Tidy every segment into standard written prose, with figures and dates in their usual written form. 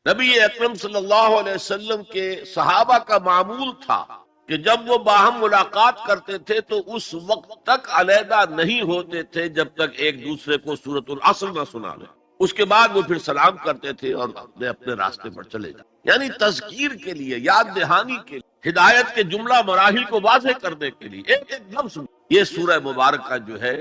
نبی اکرم صلی اللہ علیہ وسلم کے صحابہ کا معمول تھا کہ جب وہ باہم ملاقات کرتے تھے تو اس وقت تک علیحدہ نہیں ہوتے تھے جب تک ایک دوسرے کو سورۃ العصر نہ سنا لیں. اس کے بعد وہ پھر سلام کرتے تھے اور اپنے اپنے راستے پر چلے جاتے. یعنی تذکیر کے لیے، یاد دہانی کے لیے، ہدایت کے جملہ مراحل کو واضح کرنے کے لیے ایک ایک لفظ. یہ سورہ مبارکہ جو ہے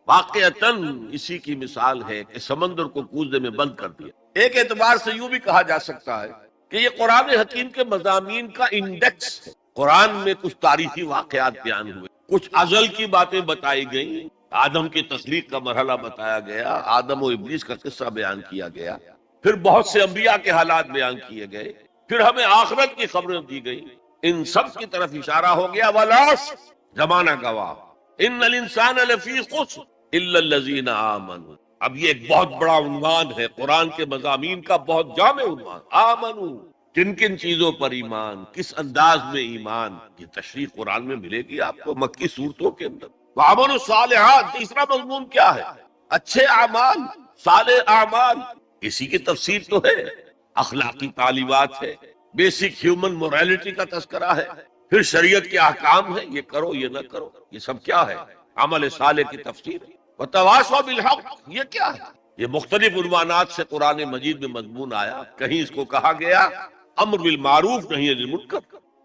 واقعتاً اسی کی مثال ہے کہ سمندر کو کوزے میں بند کر دیا. ایک اعتبار سے یوں بھی کہا جا سکتا ہے کہ یہ قرآن حکیم کے مضامین کا انڈیکس ہے. قرآن میں کچھ تاریخی واقعات بیان ہوئے، کچھ ازل کی باتیں بتائی گئیں، آدم کی تخلیق کا مرحلہ بتایا گیا، آدم و ابلیس کا قصہ بیان کیا گیا، پھر بہت سے انبیاء کے حالات بیان کیے گئے، پھر ہمیں آخرت کی خبریں دی گئی. ان سب کی طرف اشارہ ہو گیا. والعصر، زمانہ گواہ، ان الانسان لفی خسر الا الذین آمنوا. اب یہ ایک بہت بڑا عنوان ہے قرآن کے مضامین کا، بہت جامع عنوان. آمنو، کن کن چیزوں پر ایمان، کس انداز میں ایمان، یہ تشریح قرآن میں ملے گی آپ کو مکی صورتوں کے اندر. وعملوا الصالحات، تیسرا مضمون کیا ہے؟ اچھے اعمال، صالح اعمال. اسی کی تفسیر تو ہے، اخلاقی تعلیمات ہے، بیسک ہیومن موریلٹی کا تذکرہ ہے، پھر شریعت کے احکام ہے، یہ کرو یہ نہ کرو. یہ سب کیا ہے؟ عمل صالح کی تفسیر. وتواصوا بالحق، یہ کیا ہے؟ یہ مختلف عنوانات سے قرآن مجید میں مضمون آیا. کہیں اس کو کہا گیا امر بالمعروف نہی عن المنکر،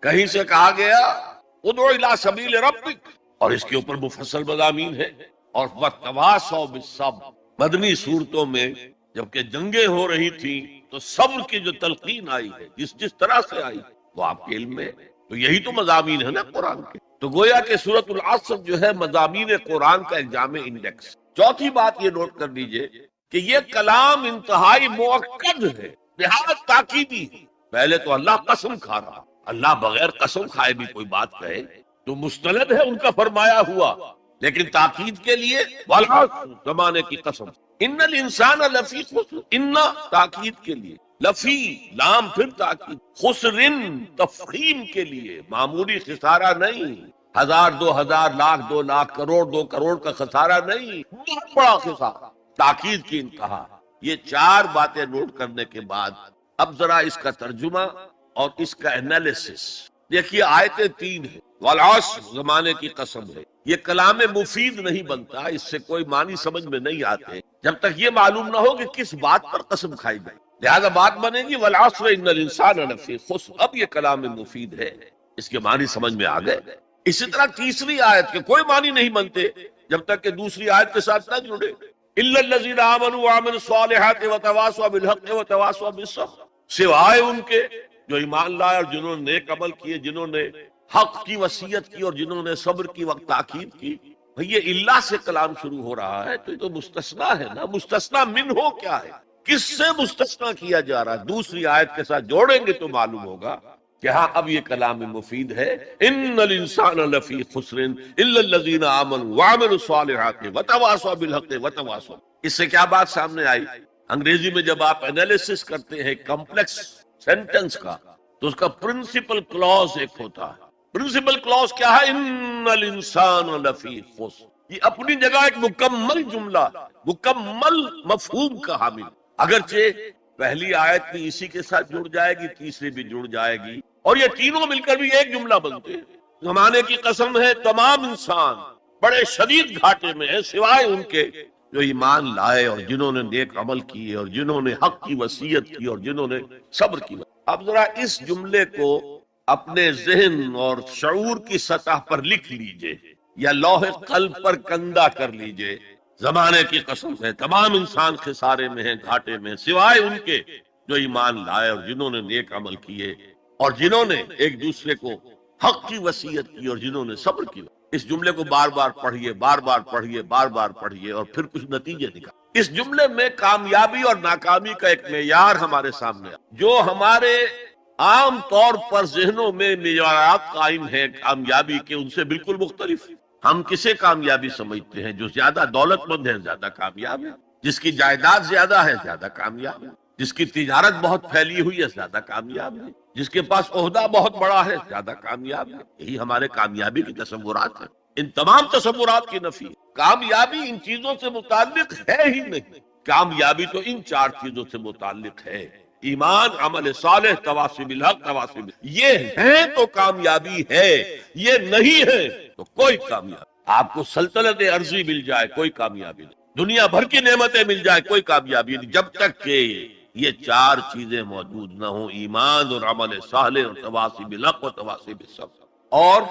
کہیں سے کہا گیا ادعو الی سبیل ربک، اور اس کے اوپر مفصل مضامین ہے. اور وتواصوا بالصبر، مدنی صورتوں میں جبکہ جنگیں ہو رہی تھیں تو صبر کی جو تلقین آئی ہے جس طرح سے آئی وہ آپ کے علم میں ہے. تو یہی تو مضامین ہے نا قرآن کے. تو گویا کہ سورۃ العصر جو ہے مضامین قرآن کا ایک جامع انڈیکس. چوتھی بات یہ نوٹ کر لیجئے کہ یہ کلام انتہائی مؤکد ہے، نہایت تاکیدی ہے. پہلے تو اللہ قسم کھا رہا، اللہ بغیر قسم کھائے بھی کوئی بات کہے تو مستند ہے ان کا فرمایا ہوا، لیکن تاکید کے لیے والعصر، زمانے کی قسم. ان الانسان لفی خسر، ان تاکید کے لیے، لفی لام پھر تاکید، خسرن تفخیم کے لیے، معمولی خسارہ نہیں، 1000 2000 لاکھ 2 لاکھ کروڑ 2 کروڑ کا خسارہ نہیں، بہت بڑا خسارہ، تاکید کی انتہا. یہ چار باتیں نوٹ کرنے کے بعد اب ذرا اس کا ترجمہ اور اس کا انالیسس دیکھیے. آیتیں 3 ہیں. والعصر، زمانے کی قسم ہے. یہ کلام مفید نہیں بنتا، اس سے کوئی معنی سمجھ میں نہیں آتے جب تک یہ معلوم نہ ہو کہ کس بات پر قسم کھائی گئی. لہذا بات بنے گی والعصر ان الانسان لفی خسر. اب یہ کلام مفید ہے، اس کے معنی سمجھ میں آ گئے. اسی طرح تیسری آیت کے کوئی معنی نہیں بنتے جب تک کہ دوسری آیت کے ساتھ نہ جڑے. الا الذین آمنوا وعملوا الصالحات وتواصوا بالحق وتواصوا بالصبر، سوائے ان کے جو ایمان لائے اور جنہوں نے نیک عمل کیے، جنہوں نے حق کی وصیت کی اور جنہوں نے صبر کی وقت تاکید کی. یہ اللہ سے کلام شروع ہو رہا ہے تو یہ تو مستثنا ہے نا. مستثنا من ہو کیا ہے، کس سے مستثنا کیا جا رہا ہے؟ دوسری آیت کے ساتھ جوڑیں گے تو معلوم ہوگا کہ ہاں اب یہ کلام مفید ہے. ان الانسان لفی خسر الا الذین آمنوا وعملوا الصالحات وتواصوا بالحق وتواصوا. اس سے کیا بات سامنے آئی؟ انگریزی میں جب آپ انالیسس کرتے ہیں کمپلیکس سینٹنس کا تو اس کا پرنسپل کلوز ایک ہوتا ہے. پرنسپل کلوز کیا ہے؟ ان الانسان لفی خسر. یہ اپنی جگہ ایک مکمل جملہ، مکمل مفہوم کا حامل. اگرچہ پہلی آیت بھی اسی کے ساتھ جڑ جائے گی، تیسری بھی جڑ جائے گی، اور یہ تینوں مل کر بھی ایک جملہ بنتے ہیں. زمانے کی قسم ہے تمام انسان بڑے شدید گھاٹے میں ہیں سوائے ان کے جو ایمان لائے اور جنہوں نے نیک عمل کیے اور جنہوں نے حق کی وصیت کی اور جنہوں نے صبر کی. اب ذرا اس جملے کو اپنے ذہن اور شعور کی سطح پر لکھ لیجئے یا لوح قلب پر کندہ کر لیجئے. زمانے کی قسم ہے تمام انسان خسارے میں ہیں، گھاٹے میں، سوائے ان کے جو ایمان لائے اور جنہوں نے نیک عمل کیے اور جنہوں نے ایک دوسرے کو حق کی وصیت کی اور جنہوں نے صبر کی. اس جملے کو بار بار پڑھیے، بار بار پڑھیے، بار بار پڑھیے اور پھر کچھ نتیجے نکال. اس جملے میں کامیابی اور ناکامی کا ایک معیار ہمارے سامنے جو ہمارے عام طور پر ذہنوں میں معیارات قائم ہیں کامیابی کے، ان سے بالکل مختلف. ہم کسے کامیابی سمجھتے ہیں؟ جو زیادہ دولت مند ہے زیادہ کامیاب ہے، جس کی جائیداد زیادہ ہے زیادہ کامیاب ہے، جس کی تجارت بہت پھیلی ہوئی ہے زیادہ کامیاب ہے، جس کے پاس عہدہ بہت بڑا ہے زیادہ کامیاب ہے. یہی ہمارے کامیابی کے تصورات ہیں. ان تمام تصورات کی نفی ہے. کامیابی ان چیزوں سے متعلق ہے ہی نہیں. کامیابی تو ان چار چیزوں سے متعلق ہے. ایمان، عمل صالح، تواصی بالحق، تواصی یہ ہیں تو کامیابی ہے، یہ نہیں ہے تو کوئی کامیابی۔ آپ کو سلطنت عرضی مل جائے کوئی کامیابی نہیں، دنیا بھر کی نعمتیں مل جائے کوئی کامیابی نہیں، جب تک کہ یہ چار چیزیں موجود نہ ہوں، ایمان اور عمل صالح اور تواصی بالحق اور تواصی بالصبر۔ اور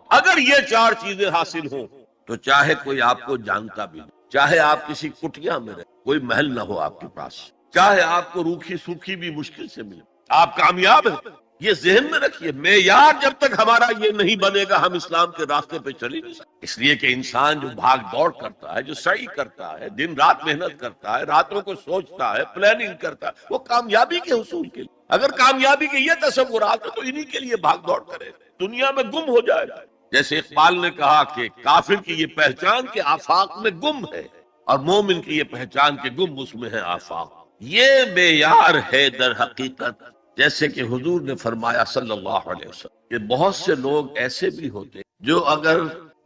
اگر یہ چار چیزیں حاصل ہوں تو چاہے کوئی آپ کو جانتا بھی نہیں، چاہے آپ کسی کٹیا میں رہے، کوئی محل نہ ہو آپ کے پاس، چاہے آپ کو روکھی سوکھی بھی مشکل سے ملے، آپ کامیاب ہیں۔ یہ ذہن میں رکھیے، معیار جب تک ہمارا یہ نہیں بنے گا ہم اسلام کے راستے پہ چل ہی نہیں سکتے۔ اس لیے کہ انسان جو بھاگ دوڑ کرتا ہے، جو سعی کرتا ہے، دن رات محنت کرتا ہے، راتوں کو سوچتا ہے، پلاننگ کرتا ہے، وہ کامیابی کے حصول کے لیے۔ اگر کامیابی کے یہ تصورات ہیں تو انہی کے لیے بھاگ دوڑ کرے، دنیا میں گم ہو جائے گا۔ جیسے اقبال نے کہا کہ کافر کی یہ پہچان کے آفاق میں گم ہے، اور مومن کی یہ پہچان کے گم اس میں ہے آفاق۔ یہ معیار ہے در حقیقت، جیسے کہ حضور نے فرمایا صلی اللہ علیہ وسلم کہ بہت سے لوگ ایسے بھی ہوتے جو اگر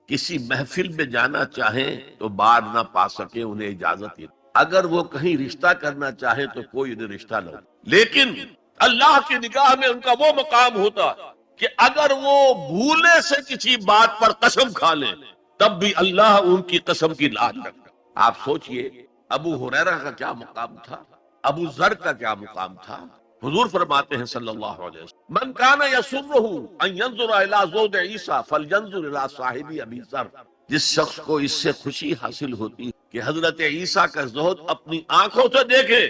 کسی محفل میں جانا چاہیں تو بار نہ پا سکے، انہیں اجازت ہی، اگر وہ کہیں رشتہ کرنا چاہے تو کوئی انہیں رشتہ نہ ہو، لیکن اللہ کی نگاہ میں ان کا وہ مقام ہوتا کہ اگر وہ بھولے سے کسی بات پر قسم کھا لیں تب بھی اللہ ان کی قسم کی لاج رکھتا۔ آپ سوچئے ابو ہریرہ کا کیا مقام تھا، ابو ذر کا کیا مقام تھا۔ حضور فرماتے ہیں صلی اللہ علیہ وسلم من کان یسرہ ان ینظر الی زوج عیسیٰ فلینظر الی صاحب ابی ذر، جس شخص کو اس سے خوشی حاصل ہوتی کہ حضرت عیسیٰ کا زہد اپنی آنکھوں سے دیکھے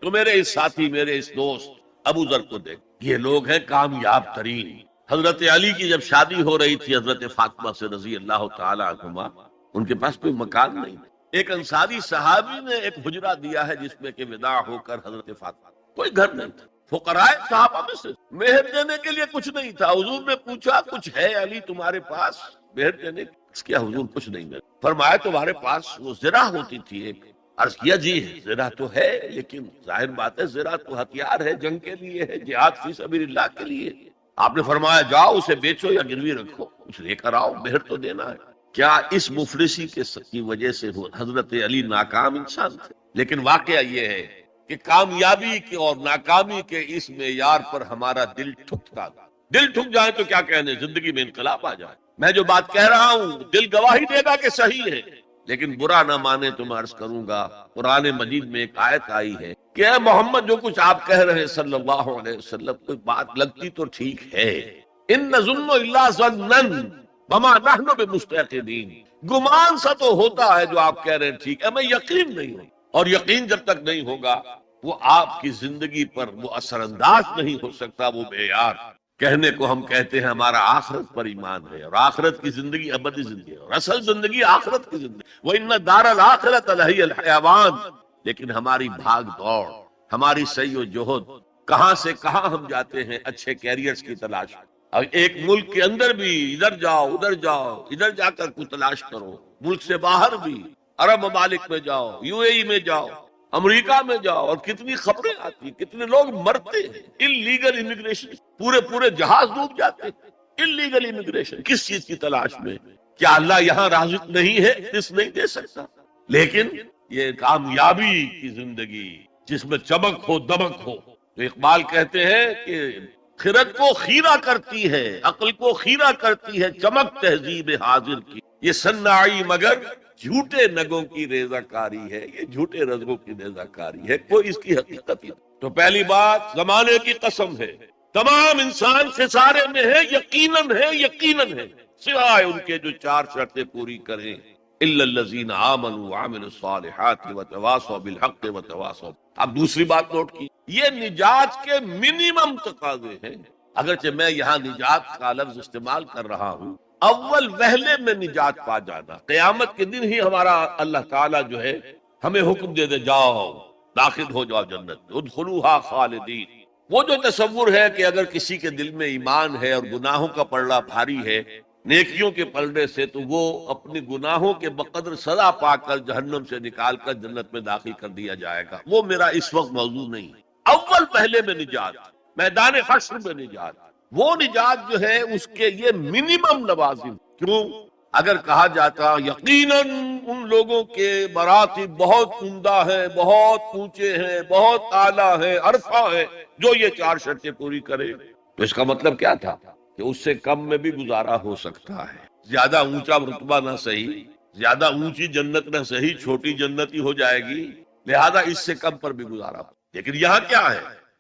تو میرے اس ساتھی، میرے اس دوست ابو ذر کو دیکھ۔ یہ لوگ ہیں کامیاب ترین۔ حضرت علی کی جب شادی ہو رہی تھی حضرت فاطمہ سے رضی اللہ تعالی عنہما، ان کے پاس کوئی مکان نہیں، ایک انصاری صحابی نے ایک حجرہ دیا ہے جس میں کہ وداع ہو کر حضرت فاطمہ، کوئی گھر نہیں تھا، فقراء صحابہ میں سے مہر دینے کے لیے کچھ نہیں تھا۔ حضور نے پوچھا کچھ ہے علی تمہارے پاس مہر دینے کیا؟ حضور کچھ نہیں ہے۔ فرمایا تمہارے پاس وہ زرہ ہوتی تھی ایک؟ عرض کیا جی زرہ تو ہے، لیکن ظاہر بات ہے زرہ تو ہتھیار ہے، جنگ کے لیے ہے، جہاد فی سبیل اللہ کے لیے۔ آپ نے فرمایا جاؤ اسے بیچو یا گروی رکھو، کچھ لے کر آؤ، مہر تو دینا ہے۔ کیا اس مفلسی کی وجہ سے حضرت علی ناکام انسان تھے؟ لیکن واقعہ یہ ہے کہ کامیابی کے اور ناکامی کے اس معیار پر ہمارا دل ٹھکتا، دل ٹھک جائے تو کیا کہنے، زندگی میں انقلاب آ جائے۔ میں جو بات کہہ رہا ہوں دل گواہی دے گا کہ صحیح ہے، لیکن برا نہ مانے تو میں عرض کروں گا، قرآن مجید میں ایک آیت آئی ہے کہ اے محمد جو کچھ آپ کہہ رہے ہیں صلی اللہ علیہ وسلم، کوئی بات لگتی تو ٹھیک ہے، ان نظن الا ظنا وما نحن بمستيقنين، گمان سا تو ہوتا ہے جو آپ کہہ رہے ہیں ٹھیک ہے، میں یقین نہیں ہوں، اور یقین جب تک نہیں ہوگا وہ آپ کی زندگی پر وہ اثر انداز نہیں ہو سکتا، وہ معیار۔ کہنے کو ہم کہتے ہیں ہمارا آخرت پر ایمان ہے، اور آخرت کی زندگی ابدی زندگی ہے، اور اصل زندگی آخرت کی زندگی، وَإِنَّ دَارَ الْآخِرَةَ لَهِيَ الْحَيَوَانُ۔ لیکن ہماری بھاگ دوڑ، ہماری سعی و جہد، کہاں سے کہاں ہم جاتے ہیں اچھے کیریئرز کی تلاش، اور ایک ملک کے اندر بھی ادھر جاؤ ادھر جاؤ، ادھر جا کر کوئی تلاش کرو، ملک سے باہر بھی عرب ممالک میں جاؤ، یو اے ای میں جاؤ، امریکہ میں جاؤ، اور کتنی خبریں آتی، کتنے لوگ مرتے ہیں، انلیگل امیگریشن، پورے جہاز ڈوب جاتے ہیں، انلیگل امیگریشن، کس چیز کی تلاش میں؟ کیا اللہ یہاں رازق نہیں ہے، اس نہیں دے سکتا؟ لیکن یہ کامیابی کی زندگی جس میں چمک ہو دمک ہو، تو اقبال کہتے ہیں کہ خرد کو خیرہ کرتی ہے، عقل کو خیرہ کرتی ہے چمک تہذیب حاضر کی، یہ صناعی مگر جھوٹے نگوں کی ریزہ کاری ہے، یہ جھوٹے رزقوں کی ریزہ کاری ہے، کوئی اس کی حقیقت ہی نہیں۔ تو پہلی بات زمانے کی قسم ہے، تمام انسان خسارے میں ہے، یقیناً ہے، سوائے ان کے جو چار شرطیں پوری کریں، الا الذین آمنوا وعملوا الصالحات وتواصوا بالحق وتواصوا۔ اب دوسری بات نوٹ کی، یہ نجات کے منیمم تقاضے ہیں، اگرچہ میں یہاں نجات کا لفظ استعمال کر رہا ہوں، اول وہلے میں نجات پا جانا، قیامت کے دن ہی ہمارا اللہ تعالیٰ جو ہے ہمیں حکم دے دے جاؤ داخل ہو جاؤ جنت، ادخلوها خالدین۔ وہ جو تصور ہے کہ اگر کسی کے دل میں ایمان ہے اور گناہوں کا پلڑا بھاری ہے نیکیوں کے پلڑے سے، تو وہ اپنے گناہوں کے بقدر سزا پا کر جہنم سے نکال کر جنت میں داخل کر دیا جائے گا، وہ میرا اس وقت موضوع نہیں۔ اول پہلے میں نجات، میدان حشر میں نجات، وہ نجات جو ہے اس کے یہ منیمم لوازم، کیوں اگر کہا جاتا یقیناً ان لوگوں کے مراتب بہت عمدہ ہیں، بہت اونچے ہیں، بہت اعلیٰ ہیں، عرفہ ہیں، جو یہ 4 شرطیں پوری کرے، تو اس کا مطلب کیا تھا کہ اس سے کم میں بھی گزارا ہو سکتا ہے۔ زیادہ اونچا رتبہ نہ صحیح، زیادہ اونچی جنت نہ صحیح، چھوٹی جنت ہی ہو جائے گی، لہذا اس سے کم پر بھی گزارا ہو۔ لیکن یہاں کیا ہے،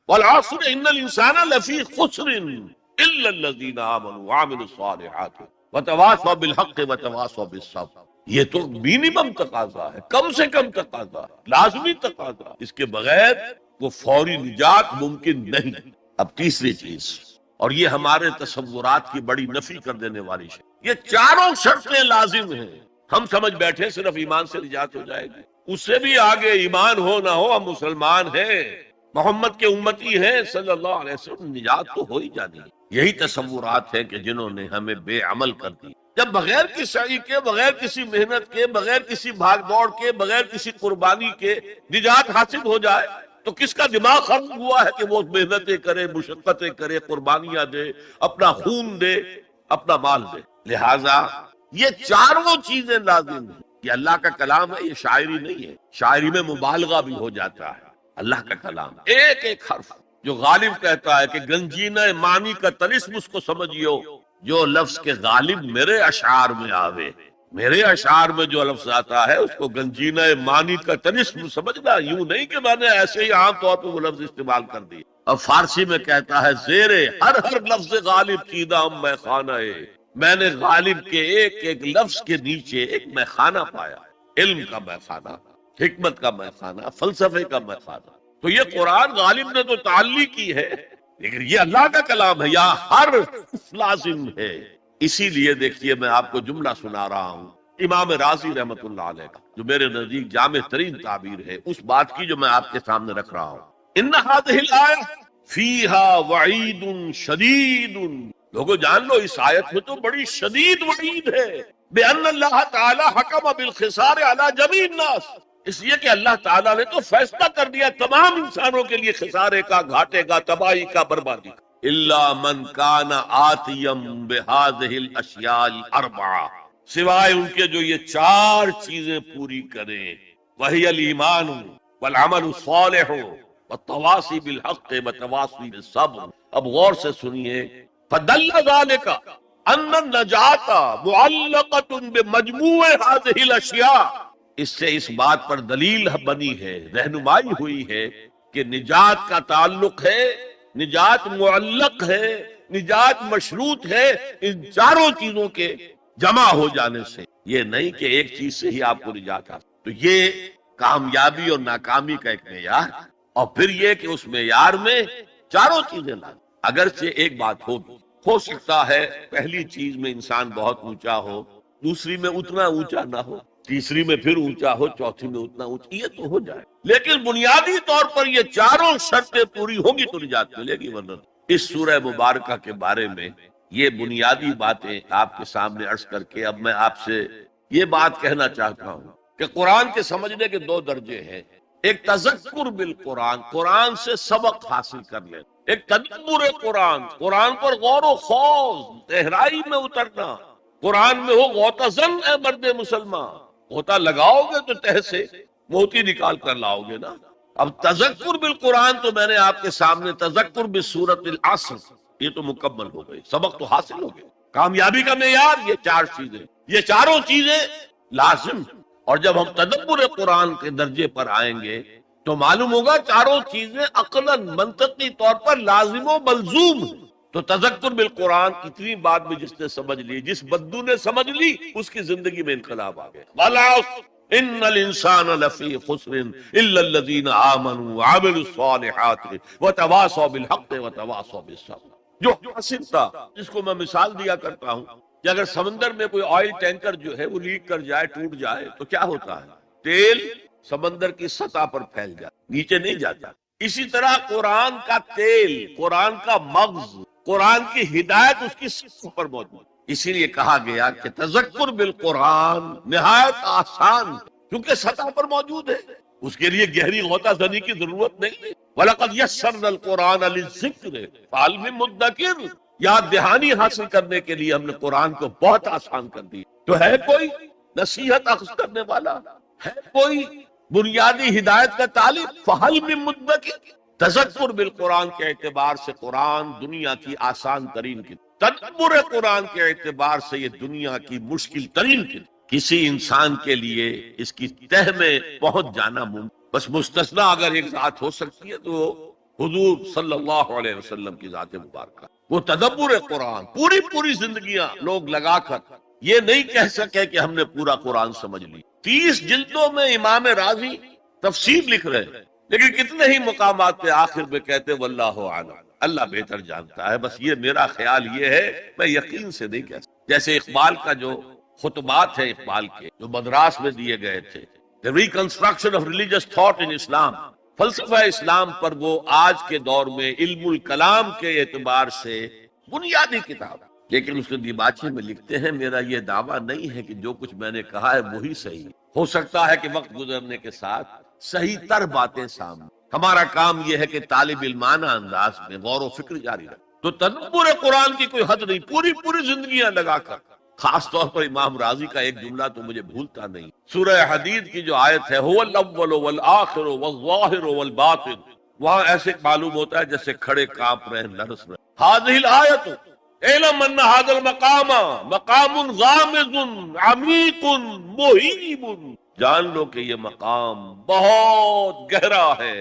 والعصر ان الانسان لفی خسر الا الذین آمنوا وعملوا الصالحات وتواصوا بالحق وتواصوا بالصبر۔ یہ تو مینیمم تقاضا ہے، کم سے کم تقاضا، لازمی تقاضا، اس کے بغیر وہ فوری نجات ممکن نہیں۔ اب تیسری چیز، اور یہ ہمارے تصورات کی بڑی نفی کر دینے والی ہے، یہ چاروں شرطیں لازم ہیں۔ ہم سمجھ بیٹھے صرف ایمان سے نجات ہو جائے گی، اس سے بھی آگے ایمان ہو نہ ہو، ہم مسلمان ہیں، محمد کے امتی ہیں صلی اللہ علیہ وسلم، نجات تو ہو ہی جانی ہے۔ یہی تصورات ہیں کہ جنہوں نے ہمیں بے عمل کر دی۔ جب بغیر کسی سعی کے، بغیر کسی محنت کے، بغیر کسی بھاگ دوڑ کے، بغیر کسی قربانی کے نجات حاصل ہو جائے، تو کس کا دماغ خراب ہوا ہے کہ وہ محنتیں کرے، مشقتیں کرے، قربانیاں دے، اپنا خون دے، اپنا مال دے۔ لہذا یہ چاروں چیزیں لازم ہیں۔ یہ اللہ کا کلام ہے، یہ شاعری نہیں ہے، شاعری میں مبالغہ بھی ہو جاتا ہے۔ اللہ کا کلام ایک ایک حرف، جو غالب کہتا ہے کہ گنجینہ معنی کا طلسم اس کو سمجھیو، جو لفظ کے غالب میرے اشعار میں آوے، میرے اشعار میں جو لفظ آتا ہے اس کو گنجینہ معنی کا طلسم سمجھنا، یوں نہیں کہ میں نے ایسے ہی عام طور پہ وہ لفظ استعمال کر دی۔ اور فارسی میں کہتا ہے زیرے ہر لفظ غالب چیدہ ہم میں خانہ ہے، میں نے غالب کے ایک ایک لفظ کے نیچے ایک میں خانہ پایا، علم کا میں خانہ، حکمت کا میں خانہ، فلسفے کا میں خانہ۔ تو یہ قرآن غالب نے تو تعلیق کی ہے، لیکن یہ اللہ کا کلام ہے، یہاں ہر لازم ہے۔ اسی لیے دیکھیے میں آپ کو جملہ سنا رہا ہوں امام رازی رحمت اللہ علیہ کا، جو میرے نزدیک جامع ترین تعبیر ہے اس بات کی جو میں آپ کے سامنے رکھ رہا ہوں۔ ان هذه الآیہ فیہا وعید شدید، لوگوں جان لو اس آیت میں تو بڑی شدید وعید ہے، بأن اللہ تعالی حکم بالخسار علی جمیع الناس، اس لیے کہ اللہ تعالیٰ نے تو فیصلہ کر دیا تمام انسانوں کے لیے خسارے کا، گھاٹے کا، تباہی کا، بربادی کا۔ الا من کان آتیم بہذہ الاشیاء الاربعہ، سوائے ان کے جو یہ 4 چیزیں پوری کریں، وہی الایمان والعمل الصالح والتواصی بالحق والتواصی بالصبر۔ اب غور سے سنیے، فدل ذلک ان النجات معلقۃ بمجموع هذه الاشیاء، اس سے اس بات پر دلیل بنی ہے، رہنمائی ہوئی ہے کہ نجات کا تعلق ہے، نجات معلق ہے، نجات مشروط ہے ان 4 چیزوں کے جمع ہو جانے سے۔ یہ نہیں کہ ایک چیز سے ہی آپ کو نجات حاصل۔ تو یہ کامیابی اور ناکامی کا ایک معیار، اور پھر یہ کہ اس معیار میں 4 چیزیں لازم۔ اگرچہ ایک بات ہوگی، ہو سکتا ہے پہلی چیز میں انسان بہت اونچا ہو، دوسری میں اتنا اونچا نہ ہو، تیسری میں پھر اونچا ہو، چوتھی میں اتنا اونچا، یہ تو ہو جائے، لیکن بنیادی طور پر یہ 4 شرطیں پوری ہوگی تو نجات ملے گی، ورنہ اس سورہ مبارکہ کے بارے میں یہ بنیادی باتیں آپ کے سامنے عرض کر کے اب میں آپ سے یہ بات کہنا چاہتا ہوں کہ قرآن کے سمجھنے کے 2 درجے ہیں، ایک تذکر بالقرآن، قرآن سے سبق حاصل کر لیں، ایک تدبر قرآن، قرآن پر غور و خوض، گہرائی میں اترنا، قرآن میں ہو غوطہ زن اے مرد مسلمان، غوطہ لگاؤ گے تو تہ سے موتی نکال کر لاؤ گے نا۔ اب تذکر بالقرآن تو میں نے آپ کے سامنے تذکر بالسورۃ العصر، یہ تو مکمل ہو گئی، سبق تو حاصل ہو گئے۔ کامیابی کا معیار یہ 4 چیزیں، یہ 4 چیزیں لازم۔ اور جب ہم تدبر قرآن کے درجے پر آئیں گے تو معلوم ہوگا 4 چیزیں عقلاً منطقی طور پر لازم و ملزوم ہیں۔ تو تذکر بالقرآن اتنی بات بھی جس نے سمجھ لی، جس بدو نے سمجھ لی، اس کی زندگی میں انقلاب آ گیا۔ والعصر ان الانسان لفی خسر الا الذین آمنوا وعملوا الصالحات وتواصوا بالحق وتواصوا بالصبر۔ جو حاصل تھا، جس کو میں مثال دیا کرتا ہوں کہ اگر سمندر میں کوئی آئل ٹینکر جو ہے وہ لیک کر جائے، ٹوٹ جائے تو کیا ہوتا ہے؟ تیل سمندر کی سطح پر پھیل جاتا، نیچے نہیں جاتا۔ اسی طرح قرآن کا تیل، قرآن کا مغز، قرآن کی ہدایت اس کی سطح پر موجود۔ اسی لیے کہا گیا کہ تذکر بالقرآن نہایت آسان، کیونکہ سطح پر موجود ہے، اس کے لیے گہری غوطہ زنی کی ضرورت نہیں ہے۔ وَلَقَدْ يَسَّرْنَا الْقُرْآنَ لِلذِّكْرِ فَهَلْ مِن مُدَّكِرٍ، یاد دہانی حاصل کرنے کے لیے ہم نے قرآن کو بہت آسان کر دی۔ تو ہے کوئی نصیحت اخذ کرنے والا؟ ہے کوئی بنیادی ہدایت کا طالب؟ فہل من مدکر۔ تذکر بالقرآن کے اعتبار سے قرآن دنیا کی آسان ترین کتاب، تدبر قرآن کے اعتبار سے یہ دنیا کی مشکل ترین کتاب۔ کسی انسان کے لیے اس کی تہ میں پہنچ جانا ممکن، بس مستثنا اگر ایک ذات ہو سکتی ہے تو وہ حضور صلی اللہ علیہ وسلم کی ذات مبارکہ۔ وہ تدبر قرآن پوری زندگیاں لوگ لگا کر یہ نہیں کہہ سکے کہ ہم نے پورا قرآن سمجھ لی۔ 30 جلدوں میں امام راضی تفسیر لکھ رہے ہیں، لیکن کتنے ہی مقامات پہ آخر میں کہتے واللہ اعلم، اللہ بہتر جانتا ہے، بس یہ میرا خیال یہ ہے، میں یقین سے نہیں کہہ سکتا۔ جیسے اقبال کا جو خطبات ہیں اقبال کے جو مدراس میں دیے گئے تھے، The Reconstruction of Religious Thought in Islam، فلسفہ اسلام پر، وہ آج کے دور میں علم الکلام کے اعتبار سے بنیادی کتاب، لیکن اس کے دیباچے میں لکھتے ہیں میرا یہ دعویٰ نہیں ہے کہ جو کچھ میں نے کہا ہے وہی صحیح ہے، ہو سکتا ہے کہ وقت گزرنے کے ساتھ صحیح تر باتیں سامنے، ہمارا کام یہ ہے کہ طالب علمانہ انداز میں غور و فکر جاری رکھیں۔ تو تدبر قرآن کی کوئی حد نہیں، پوری زندگیاں لگا کر۔ خاص طور پر امام راضی کا ایک جملہ تو مجھے بھولتا نہیں، سورہ حدید کی جو آیت ہے هو الاول والآخر والظاہر والباطن، وہاں ایسے معلوم ہوتا ہے جیسے کھڑے کانپ رہے ہیں، لرز رہے ہیں۔ هذه الآیت اعلم ان هذا المقام مقام غامض عمیق مہیب، جان لو کہ یہ مقام بہت گہرا ہے،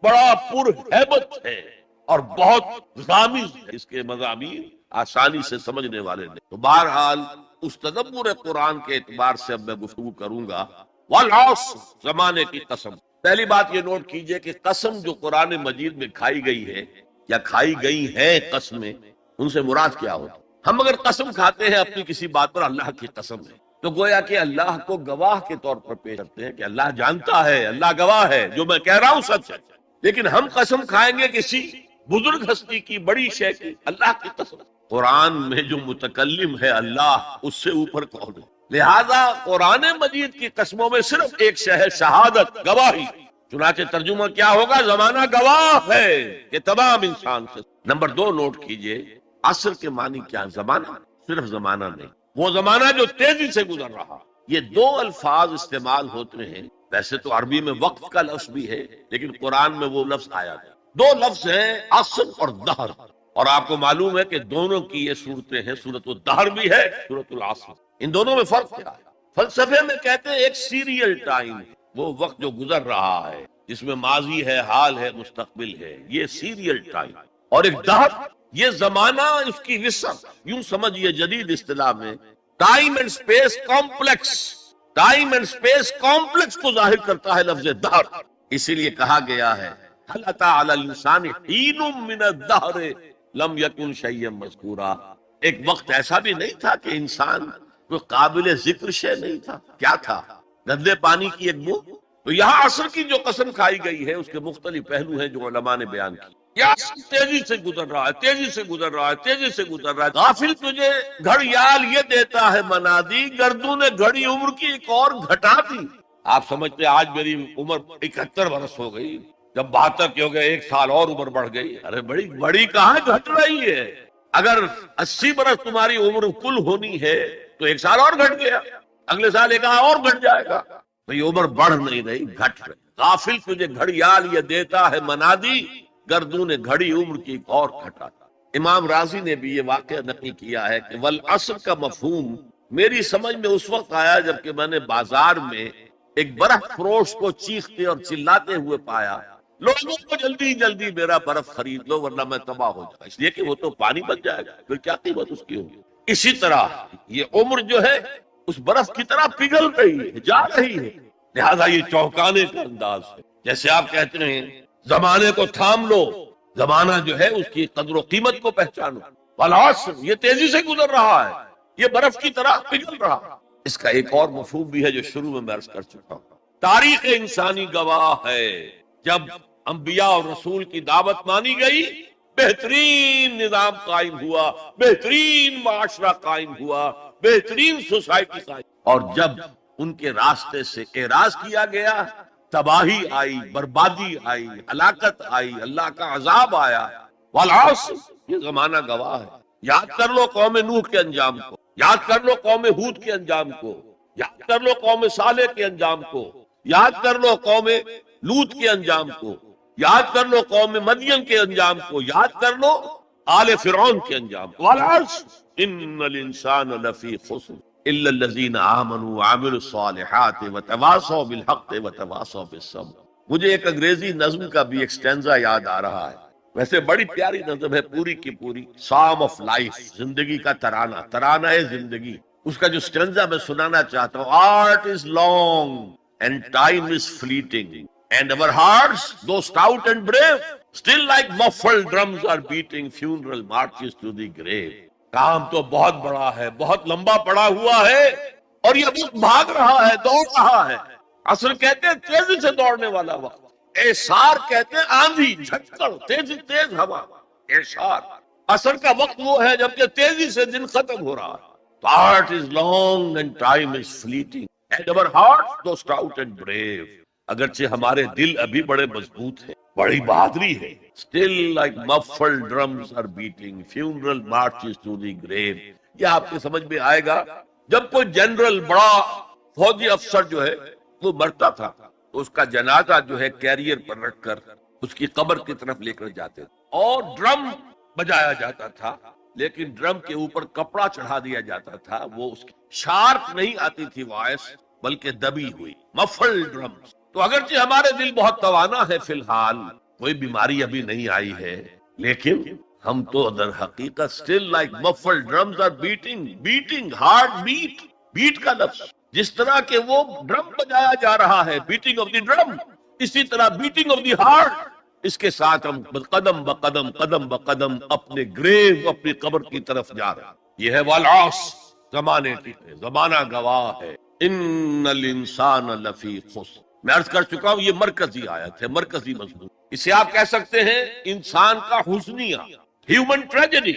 بڑا پرہیبت ہے اور بہت غامض ہے، اس کے مضامین آسانی سے سمجھنے والے نہیں۔ تو بہرحال اس تدبر قرآن کے اعتبار سے اب میں گفتگو کروں گا۔ والعصر، زمانے کی قسم۔ پہلی بات یہ نوٹ کیجئے کہ قسم جو قرآن مجید میں کھائی گئی ہے یا کھائی گئی ہیں قسمیں، ان سے مراد کیا ہوتا؟ ہم اگر قسم کھاتے ہیں اپنی کسی بات پر، اللہ کی قسم ہے، تو گویا کہ اللہ کو گواہ کے طور پر پیش کرتے ہیں کہ اللہ جانتا ہے، اللہ گواہ ہے، جو میں کہہ رہا ہوں سچ ہے۔ لیکن ہم قسم کھائیں گے کسی بزرگ ہستی کی، بڑی شے کی، اللہ کی قسم۔ قرآن میں جو متکلم ہے اللہ، اس سے اوپر کون ہے؟ لہذا قرآن مجید کی قسموں میں صرف ایک شے ہے، شہادت، گواہی۔ چنانچہ ترجمہ کیا ہوگا؟ زمانہ گواہ ہے کہ تمام انسان سے۔ نمبر 2 نوٹ کیجئے، عصر کے معنی کیا؟ زمانہ، صرف زمانہ نہیں، وہ زمانہ جو تیزی سے گزر رہا۔ یہ 2 الفاظ استعمال ہوتے ہیں، ویسے تو عربی میں وقت کا لفظ بھی ہے، لیکن قرآن میں وہ لفظ آیا ہے۔ 2 لفظ ہیں، عصر اور دہر، اور آپ کو معلوم ہے کہ دونوں کی یہ صورتیں ہیں، سورۃ الدہر بھی ہے، سورۃ العصر۔ ان دونوں میں فرق کیا ہے؟ فلسفے میں کہتے ہیں ایک سیریل ٹائم، وہ وقت جو گزر رہا ہے جس میں ماضی ہے، حال ہے، مستقبل ہے، یہ سیریل ٹائم۔ اور ایک دہر، یہ زمانہ، اس کی وسعت، یوں سمجھیے جدید اصطلاح میں time and space complex, time and space complex کو ظاہر کرتا ہے لفظ دہر۔ اسی لیے کہا گیا ہے هل اتى على الانسان حين من الدهر لم يكن شيئا مذكورا، ایک وقت ایسا بھی نہیں تھا کہ انسان کوئی قابل ذکر شے نہیں تھا۔ کیا تھا؟ گندے پانی کی ایک بوند۔ تو یہاں عصر کی جو قسم کھائی گئی ہے اس کے مختلف پہلو ہیں جو علماء نے بیان کی۔ یہ عصر تیزی سے گزر رہا ہے، تیزی سے گزر رہا ہے، تیزی سے گزر رہا ہے۔ غافل تجھے گھڑیال یہ دیتا ہے منادی، گردوں نے گھڑی عمر کی ایک اور گھٹا دی۔ آپ سمجھتے آج میری عمر 71 برس ہو گئی، جب 72 کے ہو گئے 1 سال اور عمر بڑھ گئی۔ ارے بڑی کہاں گھٹ رہی ہے؟ اگر 80 برس تمہاری عمر کل ہونی ہے تو 1 سال اور گھٹ گیا، اگلے سال 1 اور گھٹ جائے گا، تو یہ عمر بڑھ نہیں رہی، گھٹ رہی۔ غافل تجھے گھڑیال یہ دیتا ہے منادی، گردوں نے گھڑی عمر کی ایک اور گھٹا۔ امام راضی نے بھی یہ واقعہ نقل کیا ہے کہ والعصر کا مفہوم میری سمجھ میں اس وقت آیا جبکہ میں نے بازار میں ایک برف فروش کو چیختے اور چلاتے ہوئے پایا، لوگوں کو جلدی میرا برف خرید لو ورنہ میں تباہ ہو جاؤں، اس لیے کہ وہ تو پانی بن جائے گا، پھر کیا قیمت اس کی ہوگی۔ اسی طرح یہ عمر جو ہے اس برف کی طرح پگھل رہی ہے، جا رہی ہے، لہذا یہ چونکانے کا انداز ہے۔ جیسے آپ کہتے ہیں زمانے کو تھام لو، زمانہ جو ہے اس کی قدر و قیمت کو پہچانو۔ والعصر، یہ تیزی سے گزر رہا ہے، یہ برف کی طرح پگھل رہا ہے۔ اس کا ایک اور مفہوم بھی ہے جو شروع میں عرض کر چکا ہوں، تاریخ انسانی گواہ ہے، جب انبیاء اور رسول کی دعوت مانی گئی، بہترین نظام قائم ہوا، بہترین معاشرہ قائم ہوا، بہترین سوسائٹی قائم، اور جب ان کے راستے سے اعراض کیا گیا، تباہی آئی، بربادی آئی، ہلاکت آئی، اللہ کا عذاب آیا۔ والعصر، یہ زمانہ گواہ ہے۔ یاد کر لو قوم نوح کے انجام کو، یاد کر لو قوم ہود کے انجام کو، یاد کر لو قوم صالح کے انجام کو، یاد کر لو قوم لوط کے انجام کو، یاد کر لو قوم مدین کے انجام کو، یاد کر لو آل فرعون کے انجام کو۔ والعصر ان الانسان لفی خسر الا الذین آمنوا وعملوا الصالحات وتواصوا بالحق وتواصوا بالصبر۔ مجھے ایک انگریزی نظم کا بھی ایک سٹینزا یاد آ رہا ہے، ویسے بڑی پیاری نظم ہے پوری کی پوری، سام آف لائف، زندگی کا ترانہ، ترانہ ہے زندگی۔ اس کا جو سٹینزا میں سنانا چاہتا ہوں، art is long and time is fleeting and our hearts though stout and brave still like muffled drums are beating funeral marches to the grave۔ کام تو بہت بڑا ہے، بہت لمبا پڑا ہوا ہے، اور یہ وقت بھاگ رہا ہے، دوڑ رہا ہے۔ عصر کہتے ہیں تیزی سے دوڑنے والا وقت، اعصار کہتے ہیں آندھی، جھکڑ، تیز ہوا، اعصار۔ عصر کا وقت وہ ہے جبکہ تیزی سے دن ختم ہو رہا ہے۔ تو art is long and time is fleeting and our hearts though stout and brave۔ اگرچہ ہمارے دل ابھی بڑے مضبوط ہیں، بڑی بہادری ہے، still like muffled drums are beating funeral marches to the grave۔ یہ آپ کے سمجھ میں آئے گا جب کوئی جنرل، بڑا فوجی افسر جو ہے وہ مرتا تھا تو اس کا جنازہ جو ہے کیریئر پر رکھ کر اس کی قبر کی طرف لے کر جاتے تھے، اور ڈرم بجایا جاتا تھا، لیکن ڈرم کے اوپر کپڑا چڑھا دیا جاتا تھا، وہ اس کی شارپ نہیں آتی تھی وائس، بلکہ دبی ہوئی، مفل ڈرمز۔ تو اگرچہ ہمارے دل بہت توانا ہے، فی الحال کوئی بیماری ابھی نہیں آئی ہے، لیکن ہم تو در حقیقت still like muffled drums are beating heart beat، beat کا لفظ جس طرح کہ وہ ڈرم بجایا جا رہا ہے، بیٹنگ آف دی ڈرم، اسی طرح بیٹنگ آف دی ہارٹ، اس کے ساتھ ہم قدم بقدم قدم بقدم اپنے گریو، اپنی قبر کی طرف جا رہے ہیں۔ یہ ہے والعصر، زمانے کی زمانہ گواہ ہے، ان الانسان لفی خسر۔ میں عرض کر چکا ہوں یہ مرکزی آیت ہے، مرکزی مضمون، اسے آپ کہہ سکتے ہیں انسان کا حزنیہ، ہیومن ٹریجڈی۔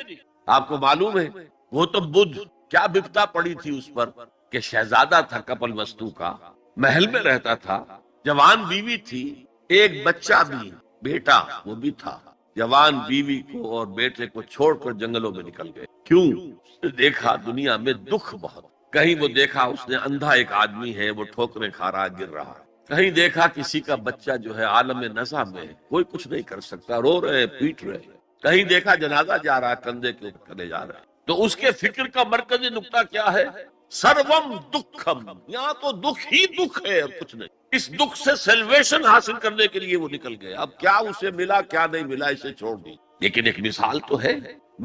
آپ کو معلوم ہے وہ تو بدھ کیا بپتا پڑی تھی اس پر کہ شہزادہ تھا کپل وستو کا، محل میں رہتا تھا، جوان بیوی تھی، ایک بچہ بھی، بیٹا وہ بھی تھا، جوان بیوی کو اور بیٹے کو چھوڑ کر جنگلوں میں نکل گئے۔ کیوں؟ دیکھا دنیا میں دکھ بہت، کہیں وہ دیکھا اس نے اندھا ایک آدمی ہے وہ ٹھوکریں کھا رہا گر رہا، کہیں دیکھا کسی کا بچہ جو ہے عالم نزع میں کوئی کچھ نہیں کر سکتا، رو رہے پیٹ رہے، کہیں دیکھا جنازہ جا رہا کندھے کے اوپر کرے جا رہا ہے۔ تو اس کے فکر کا مرکزی نقطہ کیا ہے؟ سروم دکھم، یہاں تو دکھ ہی دکھ ہے اور کچھ نہیں۔ اس دکھ سے سیلویشن حاصل کرنے کے لیے وہ نکل گئے، اب کیا اسے ملا کیا نہیں ملا اسے چھوڑ دی، لیکن ایک مثال تو ہے،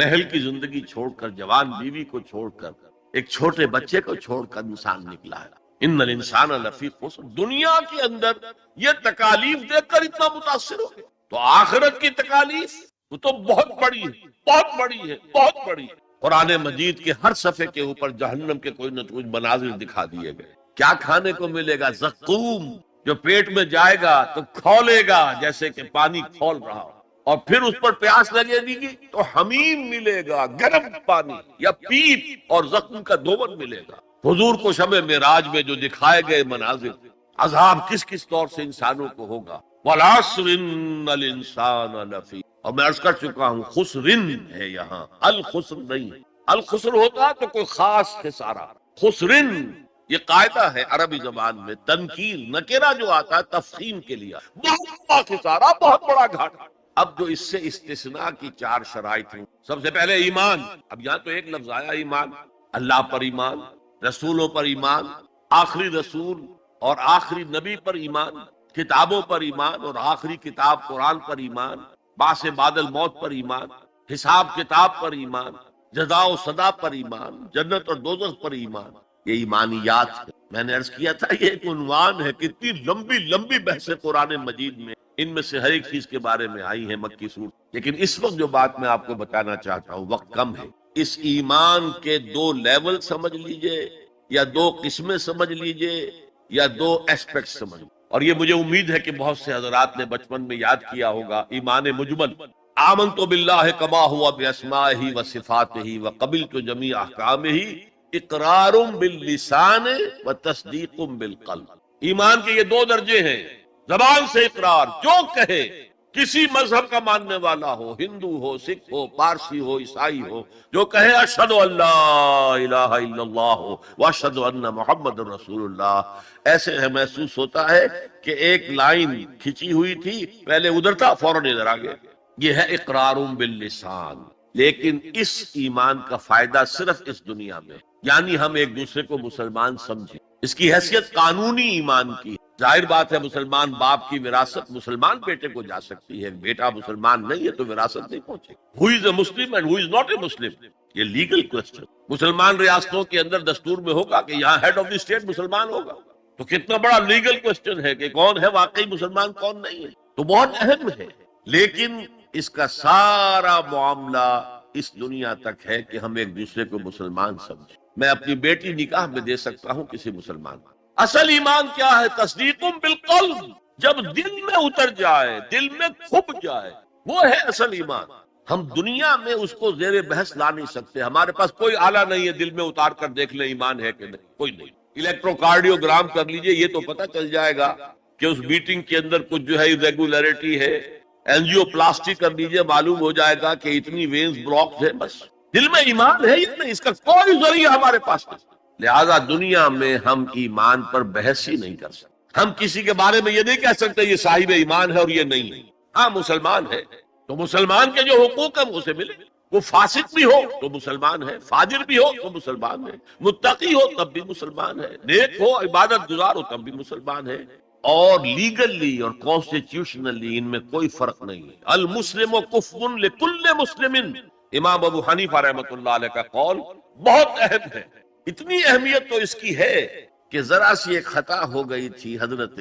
محل کی زندگی چھوڑ کر، جوان بیوی کو چھوڑ کر، ایک چھوٹے بچے کو چھوڑ کر انسان نکلا ہے۔ ان الانسان لفی خسر، دنیا کے اندر یہ تکالیف دیکھ کر اتنا متاثر ہو گئے، تو آخرت کی تکالیف وہ تو بہت بڑی ہے، بہت بڑی ہے، بہت بڑی ہے۔ قرآن مجید کے ہر صفحے کے اوپر جہنم کے کوئی نہ کوئی مناظر دکھا دیے گئے۔ کیا کھانے کو ملے گا؟ زقوم، جو پیٹ میں جائے گا تو کھولے گا جیسے کہ پانی کھول رہا ہو، اور پھر اس پر پیاس لگے گی تو حمیم ملے گا، گرم پانی یا پیپ، اور زخم کا دھون ملے گا۔ حضور کو شب معراج میں جو دکھائے گئے مناظر، عذاب کس کس طور سے انسانوں کو ہوگا۔ والعصر ان الانسان لفی، اور میں عرض کر چکا ہوں خسرن ہے یہاں، الخسر نہیں۔ الخسر ہوتا تو کوئی خاص خسارہ، خسرن یہ قاعدہ ہے عربی زبان میں، تنکیر نکرہ جو آتا ہے تفخیم کے لیے، بہت بڑا خسارہ، بہت بڑا گھاٹا۔ اب جو اس سے استثناء کی چار شرائط ہیں، سب سے پہلے ایمان۔ اب یہاں تو ایک لفظ آیا ایمان، اللہ پر ایمان، رسولوں پر ایمان، آخری رسول اور آخری نبی پر ایمان، کتابوں پر ایمان اور آخری کتاب قرآن پر ایمان، بعث بعد الموت پر ایمان، حساب کتاب پر ایمان، جزا و سزا پر ایمان، جنت اور دوزخ پر ایمان۔ یہ ایمانیات ہے۔ میں نے عرض کیا تھا یہ ایک عنوان ہے، کتنی لمبی لمبی بحث قرآن مجید میں ان میں سے ہر ایک چیز کے بارے میں آئی ہے مکی سورت، لیکن اس وقت جو بات میں آپ کو بتانا چاہتا ہوں، وقت کم ہے، اس ایمان کے دو لیول سمجھ لیجئے، یا دو قسمیں سمجھ لیجئے، یا دو ایسپیکٹ سمجھ لیجئے۔ اور یہ مجھے امید ہے کہ بہت سے حضرات نے بچپن میں یاد کیا ہوگا، ایمان مجمل، آمنت باللہ کما ہوا باسمائہ و صفاتہ وقبلت جمیع احکامہ، اقرار باللسان و تصدیق بالقلب۔ ایمان کے یہ دو درجے ہیں، زبان سے اقرار، جو کہے کسی مذہب کا ماننے والا ہو، ہندو ہو، سکھ ہو، پارسی ہو، عیسائی ہو، جو کہے اشہد ان لا الہ الا اللہ واشہد ان محمد رسول اللہ، ایسے ہے محسوس ہوتا ہے کہ ایک لائن کھینچی ہوئی تھی، پہلے ادھر تھا فوراً ادھر آ گیا۔ یہ ہے اقرار باللسان، لیکن اس ایمان کا فائدہ صرف اس دنیا میں، یعنی ہم ایک دوسرے کو مسلمان سمجھیں۔ اس کی حیثیت قانونی ایمان کی، ظاہر بات ہے مسلمان باپ کی وراثت مسلمان بیٹے کو جا سکتی ہے، بیٹا مسلمان نہیں ہے تو وراثت نہیں پہنچے۔ ہو از اے Muslim and who is not a مسلم، یہ لیگل کوسچن۔ مسلمان ریاستوں کے اندر دستور میں ہوگا کہ یہاں ہیڈ آف دی اسٹیٹ مسلمان ہوگا، تو کتنا بڑا لیگل کوسچن ہے کہ کون ہے واقعی مسلمان کون نہیں ہے، تو بہت اہم ہے۔ لیکن اس کا سارا معاملہ اس دنیا تک ہے کہ ہم ایک دوسرے کو مسلمان سمجھیں۔ میں اپنی بیٹی نکاح میں دے سکتا ہوں کسی مسلمان۔ اصل ایمان کیا ہے؟ تصدیق بالقلب، جب دل میں اتر جائے، دل میں کھپ جائے، وہ ہے اصل ایمان۔ ہم دنیا میں اس کو زیر بحث لا نہیں سکتے، ہمارے پاس کوئی آلہ نہیں ہے دل میں اتار کر دیکھ لیں ایمان ہے کہ نہیں، کوئی نہیں۔ الیکٹرو کارڈیوگرام کر لیجئے، یہ تو پتہ چل جائے گا کہ اس میٹنگ کے اندر کچھ جو ہے irregularity ہے۔ اینجیو پلاسٹی کر لیجئے، معلوم ہو جائے گا کہ اتنی وینز بلاکڈ ہے، بس دل میں ایمان ہے یا نہیں، اس کا کوئی ذریعہ ہمارے پاس نہیں۔ لہذا دنیا میں ہم ایمان پر بحث ہی نہیں کر سکتے۔ ہم کسی کے بارے میں یہ نہیں کہہ سکتے یہ صاحب ایمان ہے اور یہ نہیں ہے۔ ہاں مسلمان ہے تو مسلمان کے جو حقوق ہیں اسے ملے، وہ فاسق بھی ہو تو مسلمان ہے، فاجر بھی ہو تو مسلمان ہے، متقی ہو تب بھی مسلمان ہے، نیک ہو عبادت گزار ہو تب بھی مسلمان ہے۔ اور لیگلی اور کانسٹیٹیوشنلی ان میں کوئی فرق نہیں ہے۔ المسلم کفر لکل مسلم، امام ابو حنیفہ رحمۃ اللہ علیہ کا قول بہت اہم ہے۔ اتنی اہمیت تو اس کی ہے کہ ذرا سی ایک خطا ہو گئی تھی حضرت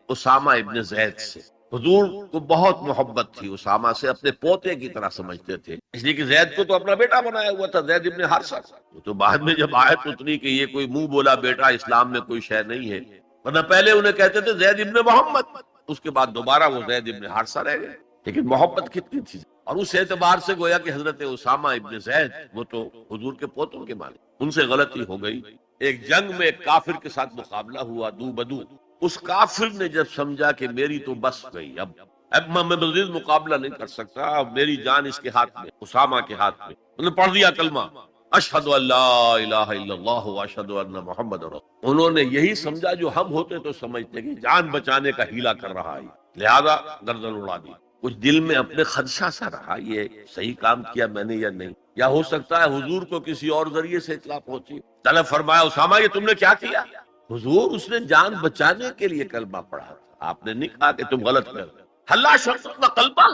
اسامہ ابن زید سے۔ حضور کو بہت محبت تھی اسامہ سے، اپنے پوتے کی طرح سمجھتے تھے، اس لیے کہ زید کو تو اپنا بیٹا بنایا ہوا تھا، زید ابن حارثہ۔ وہ تو بعد میں جب آیت اتری کہ یہ کوئی منہ بولا بیٹا اسلام میں کوئی شے نہیں ہے، ورنہ پہلے انہیں کہتے تھے زید ابن محمد، اس کے بعد دوبارہ وہ زید ابن حارثہ رہ گئے۔ لیکن محبت کتنی تھی، اور اس اعتبار سے گویا کہ حضرت اسامہ ابن زید وہ تو حضور کے پوتوں کے مالک۔ ان سے غلطی ہو گئی، ایک جنگ میں ایک کافر کے ساتھ مقابلہ ہوا دو بدو۔ اس کافر نے جب سمجھا کہ میری تو بس گئی، اب میں مزید مقابلہ نہیں کر سکتا، اب میری جان اس کے ہاتھ میں، اسامہ کے ہاتھ میں، انہوں نے پڑھ دیا کلمہ اشہد ان لا الہ الا اللہ واشہد ان محمد رسول۔ انہوں نے یہی سمجھا جو ہم ہوتے تو سمجھتے کہ جان بچانے کا ہیلا کر رہا ہے، لہذا گردن اڑا دی۔ کچھ دل میں اپنے خدشہ سا رہا، یہ صحیح کام کیا میں نے یا نہیں، یا ہو سکتا ہے حضور کو کسی اور ذریعے سے اطلاع پہنچی۔ طلب فرمایا اسامہ یہ تم نے کیا کیا؟ حضور اس نے جان بچانے کے لیے کلمہ پڑھا تھا، آپ نے نہیں کہا کہ تم غلط کر رہے۔ حلا شرط قلبہ،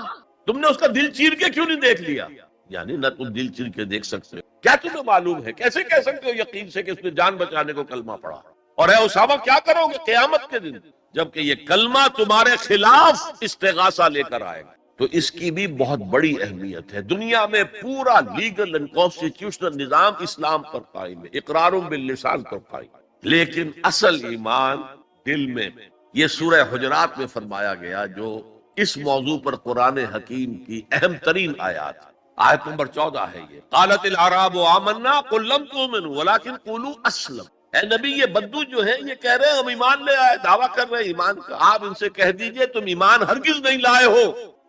تم نے اس کا دل چیر کے کیوں نہیں دیکھ لیا؟ یعنی نہ تم دل چیر کے دیکھ سکتے ہو، کیا تمہیں معلوم ہے، کیسے کہہ سکتے ہو یقین سے کہ اس نے جان بچانے کو کلمہ پڑھا؟ اور اے اسامہ کیا کرو گے قیامت کے دن جبکہ یہ کلمہ تمہارے خلاف استغاثہ لے کر آئے گا؟ تو اس کی بھی بہت بڑی اہمیت ہے۔ دنیا میں پورا لیگل اینڈ کانسٹیٹیوشنل نظام اسلام پر قائم ہے، اقرار باللسان پر قائم ہے، لیکن اصل ایمان دل میں۔ یہ سورہ حجرات میں فرمایا گیا جو اس موضوع پر قرآن حکیم کی اہم ترین آیات، آیت نمبر 14 ہے یہ، قالت الاعراب آمنا قل لم تؤمنوا ولکن قولوا اسلم۔ اے نبی یہ بدو جو ہیں یہ کہہ رہے ہیں ہم ایمان لے آئے، دعویٰ کر رہے ہیں ایمان کا، آپ ان سے کہہ دیجئے تم ایمان ہرگز نہیں لائے ہو،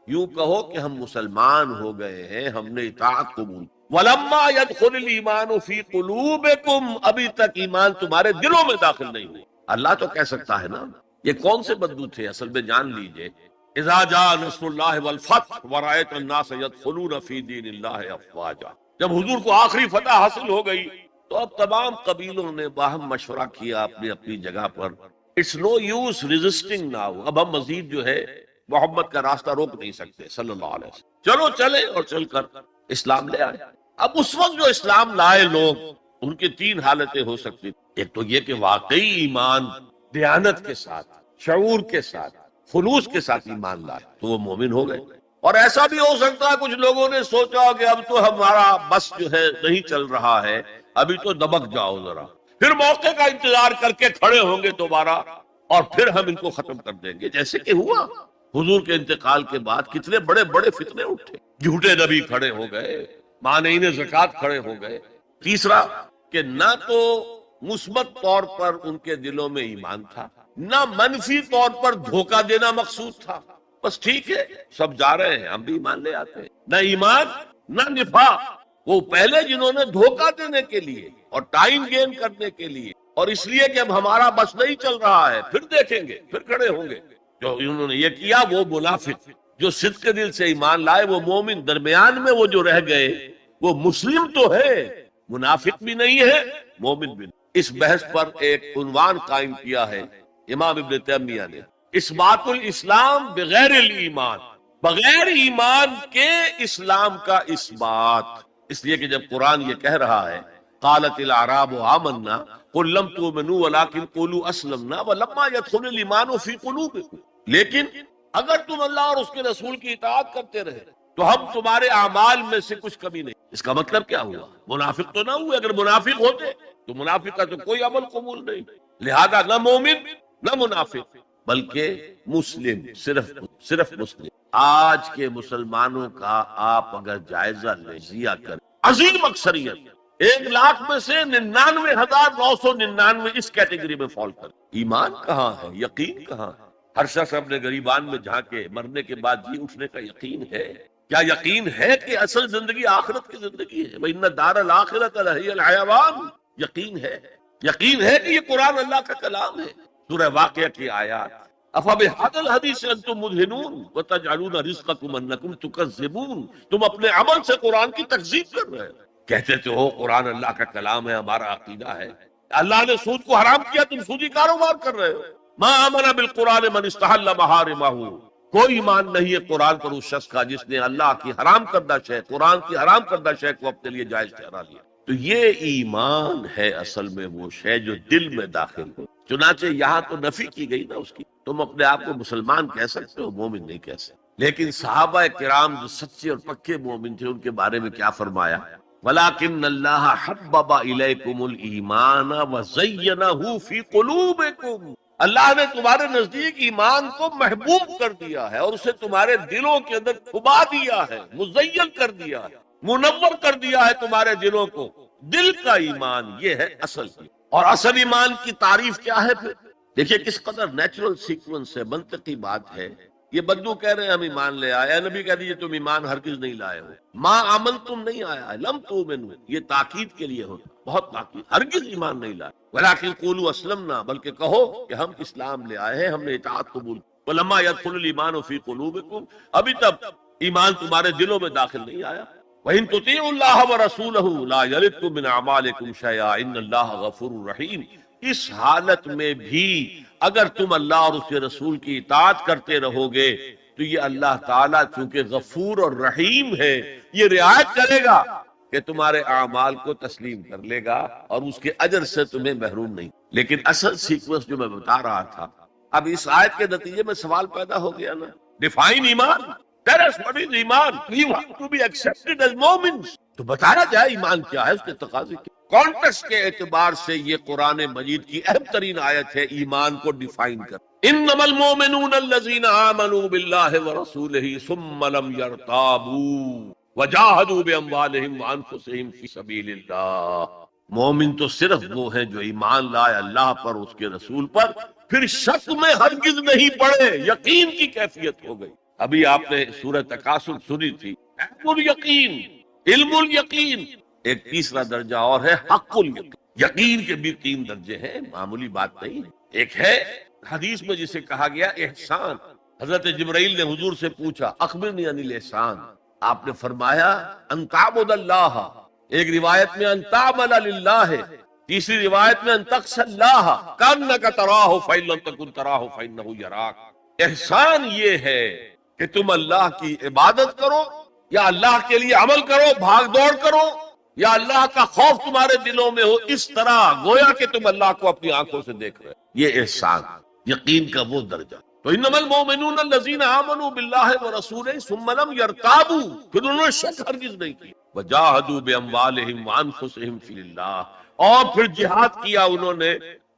یوں کہو کہ ہم مسلمان ہو گئے ہیں، ہم نے اطاعت قبول۔ وَلَمَّا يَدْخُلِ الْإِيمَانُ فِي قُلُوبِكُمْ، ابھی تک ایمان تمہارے دلوں میں داخل نہیں ہوئی۔ اللہ تو کہہ سکتا ہے نا۔ یہ کون سے بدو تھے اصل میں جان لیجئے، اذا جاء نصر اللہ والفتح ورأيت الناس يدخلون في دین اللہ افواجا، جب حضور کو آخری فتح حاصل ہو گئی تو اب تمام قبیلوں نے باہم مشورہ کیا اپنی اپنی جگہ پر، it's no use resisting now, اب ہم مزید جو ہے محمد کا راستہ روک نہیں سکتے صلی اللہ علیہ وسلم، چلو چلے، اور چل کر اسلام لے آئے۔ اب اس وقت جو اسلام لائے لوگ، ان کی تین حالتیں ہو سکتی، ایک تو یہ کہ واقعی ایمان دیانت کے ساتھ، شعور کے ساتھ، خلوص کے ساتھ ایمان لائے تو وہ مومن ہو گئے، اور ایسا بھی ہو سکتا ہے کچھ لوگوں نے سوچا کہ اب تو ہمارا بس جو ہے نہیں چل رہا ہے، ابھی تو دبک جاؤ ذرا، پھر موقع کا انتظار کر کے کھڑے ہوں گے دوبارہ اور پھر ہم ان کو ختم کر دیں گے، جیسے کہ ہوا حضور کے انتقال کے بعد کتنے بڑے بڑے فتنے اٹھے، جھوٹے نبی کھڑے ہو گئے، مانعین زکوٰۃ کھڑے ہو گئے۔ تیسرا کہ نہ تو مثبت طور پر ان کے دلوں میں ایمان تھا، نہ منفی طور پر دھوکہ دینا مقصود تھا، بس ٹھیک ہے، سب جا رہے ہیں، ہم بھی ایمان لے آتے ہیں۔ نہ ایمان نہ نفاق، وہ پہلے جنہوں نے دھوکہ دینے کے لیے اور ٹائم گین کرنے کے لیے اور اس لیے کہ اب ہمارا بس نہیں چل رہا ہے، پھر دیکھیں گے، پھر کھڑے ہوں گے، جو انہوں نے یہ کیا وہ منافق۔ جو صدق کے دل سے ایمان لائے وہ مومن، درمیان میں وہ جو رہ گئے وہ مسلم تو ہے، منافق بھی نہیں ہے، مومن بھی نہیں۔ اس بحث پر ایک عنوان قائم کیا ہے امام ابن تیمیہ نے، اثبات الاسلام بغیر الایمان، بغیر ایمان کے اسلام کا اثبات۔ اس لیے کہ جب قرآن یہ کہہ رہا ہے قالت الاعراب آمنا قل لم تؤمنوا ولكن قولوا اسلمنا ولما يدخل الايمان في قلوبكم، لیکن اگر تم اللہ اور اس کے رسول کی اطاعت کرتے رہے تو ہم تمہارے اعمال میں سے کچھ کمی نہیں۔ اس کا مطلب کیا ہوا؟ منافق تو نہ ہوئے، اگر منافق ہوتے تو منافق کا تو کوئی عمل قبول نہیں، لہذا نہ مومن نہ منافق بلکہ مسلم، صرف مسلم۔ آج کے مسلمانوں کا آپ اگر جائزہ لیا کریں، عظیم اکثریت 1,00,000 میں سے 99,999 اس کیٹیگری میں فال کر۔ ایمان کہاں ہے؟ یقین کہاں ہے؟ ہر شخص اپنے گریبان میں جھانکے مرنے کے بعد جی اٹھنے کا یقین ہے؟ کیا یقین ہے کہ اصل زندگی آخرت کی زندگی ہے؟ وَإِنَّ الدَّارَ الْآخِرَةَ لَهِيَ الْحَيَوَانُ، یقین ہے کہ یہ قرآن اللہ کا کلام ہے۔ سورہ واقعہ کی آیات، أَفَبِهَذَا الْحَدِيثِ أَنْتُمْ مُدْهِنُونَ وَتَجْعَلُونَ رِزْقَكُمْ أَنَّكُمْ تُكَذِّبُونَ، تم اپنے عمل سے قرآن کی تکذیب کر رہے ہو، کہتے تو ہو قرآن اللہ کا کلام ہے، ہمارا عقیدہ ہے، اللہ نے سود کو حرام کیا، تم سودی کاروبار کر رہے ہو۔ ما آمن بالقرآن من استحل محارمہ، کوئی ایمان نہیں ہے قرآن پر اس شخص کا جس نے اللہ کی حرام کردہ شے، قرآن کی حرام کردہ شے کو اپنے لیے جائز ٹھہرا لیا۔ تو یہ ایمان ہے اصل میں وہ شے جو دل میں داخل ہو۔ چنانچہ یہاں تو نفی کی گئی نا اس کی، تم اپنے آپ کو مسلمان کہہ سکتے ہو، مومن نہیں کہہ سکتے۔ لیکن صحابہ کرام جو سچے اور پکے مومن تھے ان کے بارے میں کیا فرمایا؟ وَلَكِنَّ اللَّهَ حَبَّبَ إِلَيْكُمُ الْإِيمَانَ وَزَيَّنَهُ فِي قُلُوبِكُمْ، اللہ نے تمہارے نزدیک ایمان کو محبوب کر دیا ہے اور اسے تمہارے دلوں کے اندر کھبا دیا ہے، مزین کر دیا ہے، منور کر دیا ہے تمہارے دلوں کو۔ دل کا ایمان یہ ہے اصل کی، اور اصل ایمان کی تعریف کیا ہے پھر؟ دیکھیے کس قدر نیچرل سیکوینس ہے، منطقی بات ہے۔ یہ بدو کہہ رہے ہیں ہم ایمان لے آئے، نبی کہہ دیجئے تم ایمان ہرگز نہیں لائے ہو، ما عمل تم نہیں آیا ہے، لم تؤمنوا، یہ تاکید کے لیے ہوتا، بہت تاکید، ہرگز ایمان نہیں لائے، ولکن قولوا اسلمنا، بلکہ کہو کہ ہم اسلام لے آئے ہیں، ہم نے اطاعت قبول، ولما يدخل الايمان في قلوبكم، ابھی تک ایمان تمہارے دلوں میں داخل نہیں آیا۔ وَإِن تُطِيعُوا اللَّهَ وَرَسُولَهُ لَا يَلِدْكُم مِّنْ أَعْمَالِكُمْ شَيْئًا إِنَّ اللَّهَ غَفُورٌ رَّحِيمٌ، اس حالت میں بھی اگر تم اللہ اور اس کے رسول کی اطاعت کرتے رہو گے تو یہ اللہ تعالیٰ چونکہ غفور اور رحیم ہے، یہ رعایت کرے گا کہ تمہارے اعمال کو تسلیم کر لے گا اور اس کے اجر سے تمہیں محروم نہیں۔ لیکن اصل سیکوینس جو میں بتا رہا تھا، اب اس آیت کے نتیجے میں سوال پیدا ہو گیا نا، ڈیفائن ایمان، tell us what is ایمان، we want to be accepted as momins، تو بتایا جائے ایمان کیا ہے، اس کے تقاضے کیا۔ کانٹیکسٹ کے اعتبار سے یہ قرآن مجید کی اہم ترین آیت ہے ایمان کو ڈیفائن کر۔ انما المؤمنون الذين آمنوا بالله ورسوله ثم لم يرتابوا وجاهدوا باموالهم وانفسهم في سبيل الله، مومن تو صرف وہ ہیں جو ایمان لائے اللہ پر، اس کے رسول پر، پھر شک میں ہرگز نہیں پڑے، یقین کی کیفیت ہو گئی۔ ابھی آپ نے سورہ تکاثر سنی تھی، علم الیقین، علم الیقین، ایک تیسرا درجہ اور ہے حق الیقین۔ یقین کے بھی 3 درجے ہیں، معمولی بات نہیں ہے۔ ایک ہے حدیث میں جسے کہا گیا احسان، حضرت جبرائیل نے حضور سے پوچھا اخبرنی عن الاحسان، آپ نے فرمایا ان تعبد اللہ، ایک روایت میں ان تعمل للہ، تیسری روایت میں ان تخشى اللہ کانک تراہ فإن لم تکن تراہ فإنہ یراک۔ احسان یہ ہے کہ تم اللہ کی عبادت کرو یا اللہ کے لیے عمل کرو، بھاگ دوڑ کرو، یا اللہ کا خوف تمہارے دلوں میں ہو، اس طرح گویا کہ تم اللہ کو اپنی آنکھوں سے دیکھ رہے، یہ احسان، یقین کا وہ درجہ۔ تو انما المؤمنون الذين آمنوا بالله ورسوله ثم لم يرتابوا، پھر انہوں نے شک ہرگز نہیں کی، وجاهدوا باموالهم وانفسهم في الله، اور پھر جہاد کیا انہوں نے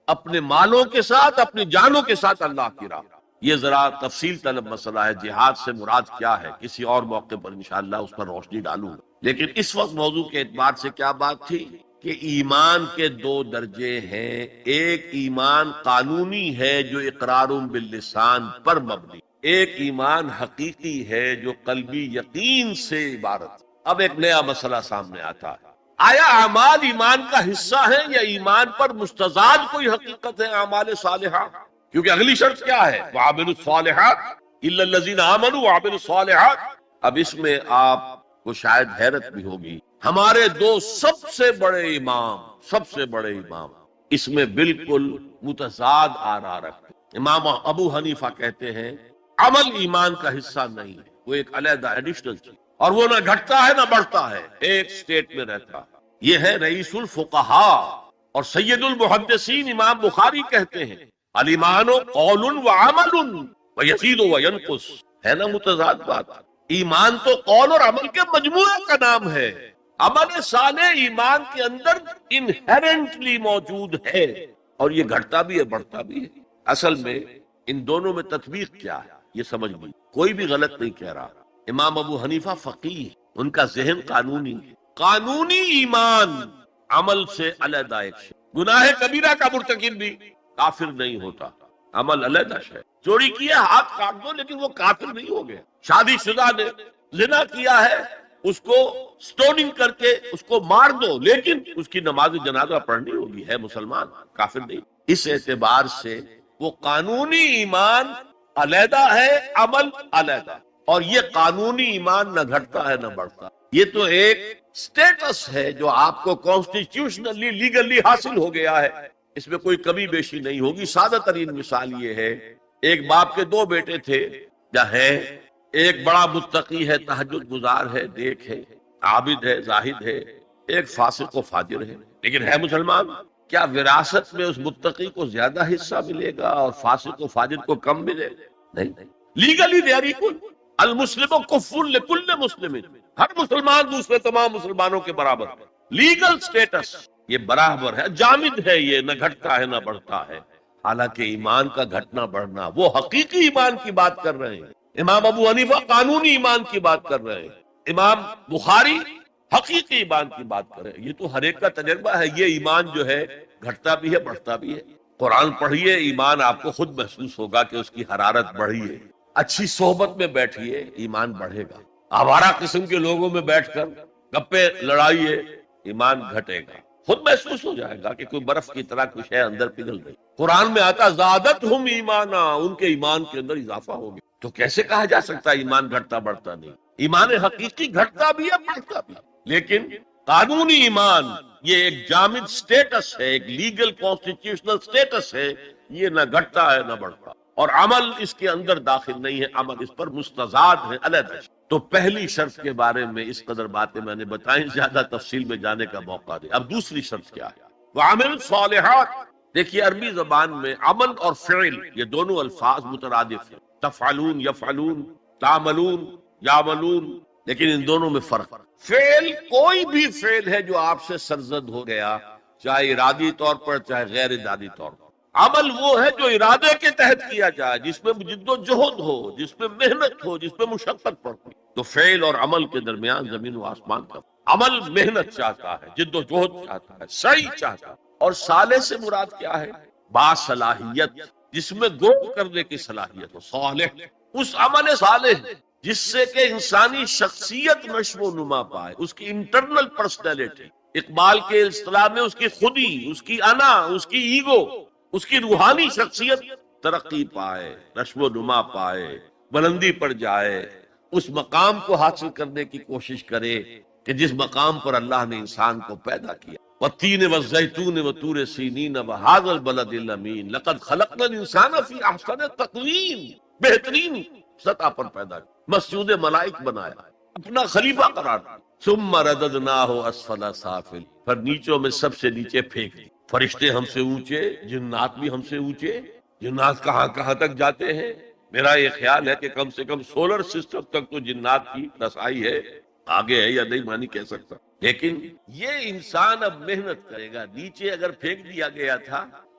اپنے مالوں کے ساتھ، اپنی جانوں کے ساتھ اللہ کی راہ۔ یہ ذرا تفصیل طلب مسئلہ ہے، جہاد سے مراد کیا ہے، کسی اور موقع پر انشاءاللہ اس پر روشنی ڈالوں گا، لیکن اس وقت موضوع کے اعتبار سے کیا بات تھی کہ ایمان کے 2 درجے ہیں۔ ایک ایمان قانونی ہے جو اقرار باللسان پر مبنی، ایک ایمان حقیقی ہے جو قلبی یقین سے عبارت. اب ایک نیا مسئلہ سامنے آتا ہے، آیا اعمال ایمان کا حصہ ہے یا ایمان پر مستزاد کوئی حقیقت ہے اعمال صالحہ؟ کیونکہ اگلی شرط کیا ہے؟ وَعَمِلُوا الصَّالِحَاتِ إِلَّا الَّذِينَ آمَنُوا وَعَمِلُوا الصَّالِحَاتِ. اب اس میں آپ کو شاید حیرت بھی ہوگی، ہمارے دو سب سے بڑے امام اس میں بالکل متضاد آراء رکھتے ہیں. امام ابو حنیفہ کہتے ہیں عمل ایمان کا حصہ نہیں ہے، وہ ایک علیحدہ ایڈیشنل چیز، اور وہ نہ گھٹتا ہے نہ بڑھتا ہے، ایک سٹیٹ میں رہتا ہے. یہ ہے رئیس الفقہاء اور سید المحدثین امام بخاری کہتے ہیں الایمان قول وعمل ویزید وینقص. ہے نا متضاد بات؟ ایمان تو قول اور عمل کے مجموعے کا نام ہے. عمل صالح ایمان کے اندر انہیرنٹلی موجود ہے، اور یہ گھٹتا بھی ہے بڑھتا بھی ہے. اصل میں ان دونوں میں تطبیق کیا ہے یہ سمجھ گئی، کوئی بھی غلط نہیں کہہ رہا. امام ابو حنیفہ فقیہ، ان کا ذہن قانونی ایمان عمل سے علیحدہ ایک شے. گناہ کبیرہ کا مرتکب بھی کافر نہیں ہوتا، عمل علیحدہ شے. چوری کیا ہاتھ کاٹ دو لیکن وہ کافر نہیں ہو گیا. شادی شدہ نے زنا کیا ہے، اس کو سٹوننگ کر کے اس کو مار دو لیکن اس کی نماز جنازہ پڑھنی ہوگی، ہے مسلمان، کافر نہیں. اس اعتبار سے وہ قانونی ایمان علیحدہ ہے، عمل علیحدہ. اور یہ قانونی ایمان نہ گھٹتا ہے نہ بڑھتا. یہ تو ایک سٹیٹس ہے جو آپ کو کانسٹیٹیوشنلی لیگلی حاصل ہو گیا ہے، اس میں کوئی کمی بیشی نہیں ہوگی. سادہ ترین مثال یہ ہے، ایک باپ کے دو بیٹے تھے، ایک بڑا متقی ہے، تہجد گزار ہے، نیک ہے، عابد ہے، زاہد ہے. ایک فاسق و فاجر ہے لیکن ہے مسلمان. کیا وراثت میں اس متقی کو زیادہ حصہ ملے گا اور فاسق و فاجر کو کم ملے گا؟ نہیں. Legally they are equal. المسلم کفر لکل مسلم، ہر مسلمان دوسرے تمام مسلمانوں کے برابر ہے. لیگل سٹیٹس یہ برابر ہے، جامد ہے، یہ نہ گھٹتا ہے نہ بڑھتا ہے. حالانکہ ایمان کا گھٹنا بڑھنا، وہ حقیقی ایمان کی بات کر رہے ہیں. امام ابو حنیفہ قانونی ایمان کی بات کر رہے ہیں، امام بخاری حقیقی ایمان کی بات کر رہے ہیں. یہ تو ہر ایک کا تجربہ ہے. یہ ایمان جو ہے گھٹتا بھی ہے بڑھتا بھی ہے. قرآن پڑھیے، ایمان آپ کو خود محسوس ہوگا کہ اس کی حرارت بڑھی ہے. اچھی صحبت میں بیٹھیے، ایمان بڑھے گا. آوارہ قسم کے لوگوں میں بیٹھ کر گپے لڑائیے، ایمان گھٹے گا. خود محسوس ہو جائے گا کہ کوئی برف کی طرح کچھ ہے اندر پگھل رہی. قرآن میں آتا زادتہم ایمانا، ان کے ایمان کے اندر اضافہ ہو گیا. تو کیسے کہا جا سکتا ہے ایمان گھٹتا بڑھتا نہیں؟ ایمان حقیقی گھٹتا بھی ہے بڑھتا بھی، لیکن قانونی ایمان یہ ایک جامد سٹیٹس ہے، ایک لیگل کانسٹیٹیوشنل سٹیٹس ہے. یہ نہ گھٹتا ہے نہ بڑھتا، اور عمل اس کے اندر داخل نہیں ہے، عمل اس پر مستزاد ہے، علیحدہ. تو پہلی شرط کے بارے میں اس قدر باتیں میں نے بتائیں، زیادہ تفصیل میں جانے کا موقع دیں. اب دوسری شرط کیا ہے؟ وَعَمِلُوا الصَّالِحَاتِ. دیکھیے عربی زبان میں عمل اور فعل یہ دونوں الفاظ مترادف ہیں. تفعلون یفعلون، تعملون یعملون، لیکن ان دونوں میں فرق. فعل کوئی بھی فعل ہے جو آپ سے سرزد ہو گیا، چاہے ارادی طور پر چاہے غیر ارادی طور پر. عمل وہ ہے جو ارادے کے تحت کیا جائے، جس میں جد و جہد ہو، جس میں محنت ہو، جس میں مشقت پڑتی. تو فعل اور عمل کے درمیان زمین و آسمان کا. عمل محنت چاہتا ہے، جد و جہد چاہتا ہے، سعی چاہتا ہے. اور صالح سے مراد کیا ہے؟ باصلاحیت، جس میں گو کرنے کی صلاحیت ہو. صالح اس عمل صالح جس سے کہ انسانی شخصیت نشو و نما پائے، اس کی انٹرنل پرسنالٹی. اقبال کے اصطلاح میں اس کی خودی، اس کی انا، اس کی ایگو، اس کی روحانی شخصیت ترقی پائے، نشو و نما پائے، بلندی پر جائے، اس مقام کو حاصل کرنے کی کوشش کرے کہ جس مقام پر اللہ نے انسان کو پیدا کیا. والتین والزیتون وطور سینین وہذا البلد الامین لقد خلقنا الانسان فی احسن تقویم. بہترین سطح پر پیدا کیا، مسجود ملائک بنایا، اپنا خلیفہ قرار دیا. ثم رددناہ اسفل سافل، پھر نیچوں میں سب سے نیچے پھینک دی. فرشتے ہم سے اونچے، جنات بھی ہم سے اونچے. جنات کہاں کہاں تک جاتے ہیں؟ میرا یہ خیال ہے کہ کم سے کم سولر سسٹم تک تو جنات کی رسائی ہے. آگے ہے یا نہیں میں نہیں کہہ سکتا، لیکن یہ انسان اب محنت کرے گا. نیچے اگر پھینک دیا گیا تھا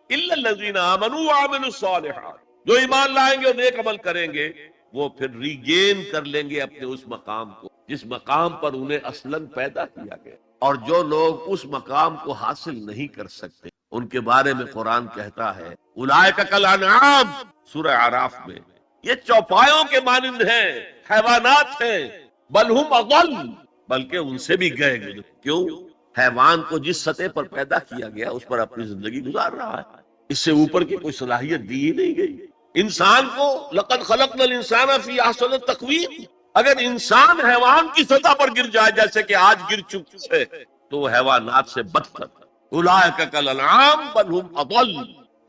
الا الذین آمنوا وعملوا الصالحات، جو ایمان لائیں گے اور نیک عمل کریں گے وہ پھر ریگین کر لیں گے اپنے اس مقام کو جس مقام پر انہیں اصلاً پیدا کیا گیا. اور جو لوگ اس مقام کو حاصل نہیں کر سکتے ان کے بارے میں قرآن کہتا ہے اولئک کالانعام، سورہ اعراف میں، یہ چوپایوں کے مانند ہیں، حیوانات ہیں، بل ہم اضل، بلکہ ان سے بھی گئے گزرے۔ کیوں؟ حیوان کو جس سطح پر پیدا کیا گیا اس پر اپنی زندگی گزار رہا ہے، اس سے اوپر کی کوئی صلاحیت دی ہی نہیں گئی۔ انسان کو لقد خلقنا الانسان فی احسن تقویم، اگر انسان حیوان کی سطح پر گر جائے جیسے کہ آج گر چکے ہے تو وہ حیوانات سے بدتر۔ اولئک کالانعام بل ہم اضل،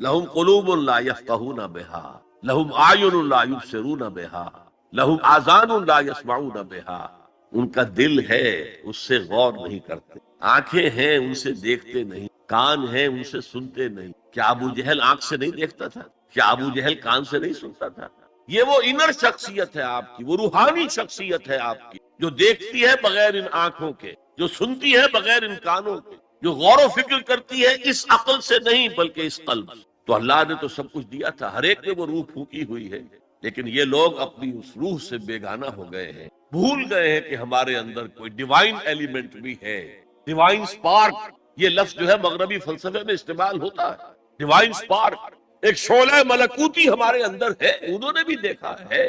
لہم قلوب لا یفقہون بہا، لہم اعین لا یبصرون بہا، لہم آذان لا یسمعون بہا۔ ان کا دل ہے اس سے غور نہیں کرتے، آنکھیں ہیں ان سے دیکھتے نہیں، کان ہیں ان سے سنتے نہیں۔ کیا ابو جہل آنکھ سے نہیں دیکھتا تھا؟ کیا ابو جہل کان سے نہیں سنتا تھا؟ یہ وہ انر شخصیت ہے آپ کی، وہ روحانی شخصیت ہے آپ کی، جو دیکھتی ہے بغیر ان آنکھوں کے، جو سنتی ہے بغیر ان کانوں کے، جو غور و فکر کرتی ہے اس عقل سے نہیں بلکہ اس قلب سے۔ تو اللہ نے تو سب کچھ دیا تھا، ہر ایک نے وہ روح پھونکی ہوئی ہے، لیکن یہ لوگ اپنی اس روح سے بیگانہ ہو گئے ہیں، بھول گئے ہیں کہ ہمارے اندر کوئی ڈیوائن ایلیمنٹ بھی ہے، ڈیوائن سپارک۔ یہ لفظ جو ہے مغربی فلسفے میں استعمال ہوتا ہے، ڈیوائن سپارک، ایک شعلہ ملکوتی ہمارے اندر ہے، انہوں نے بھی دیکھا ہے۔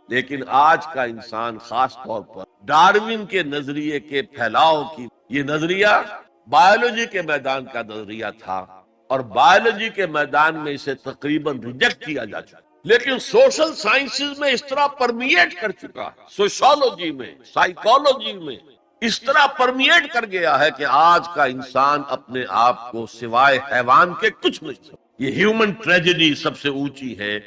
لیکن آج کا انسان خاص طور پر ڈارون کے نظریے کے پھیلاؤ کی، یہ نظریہ بایولوجی کے میدان کا نظریہ تھا اور بایولوجی کے میدان میں اسے تقریباً ریجیکٹ کیا جا چکا، لیکن سوشل سائنسز میں اس طرح پرمیٹ کر چکا ہے، سوشولوجی میں، سائیکالوجی میں اس طرح پرمیٹ کر گیا ہے کہ آج کا انسان اپنے آپ کو سوائے حیوان کے کچھ نہیں سمجھتا۔ یہ ہیومن ٹریجڈی سب سے اونچی ہے،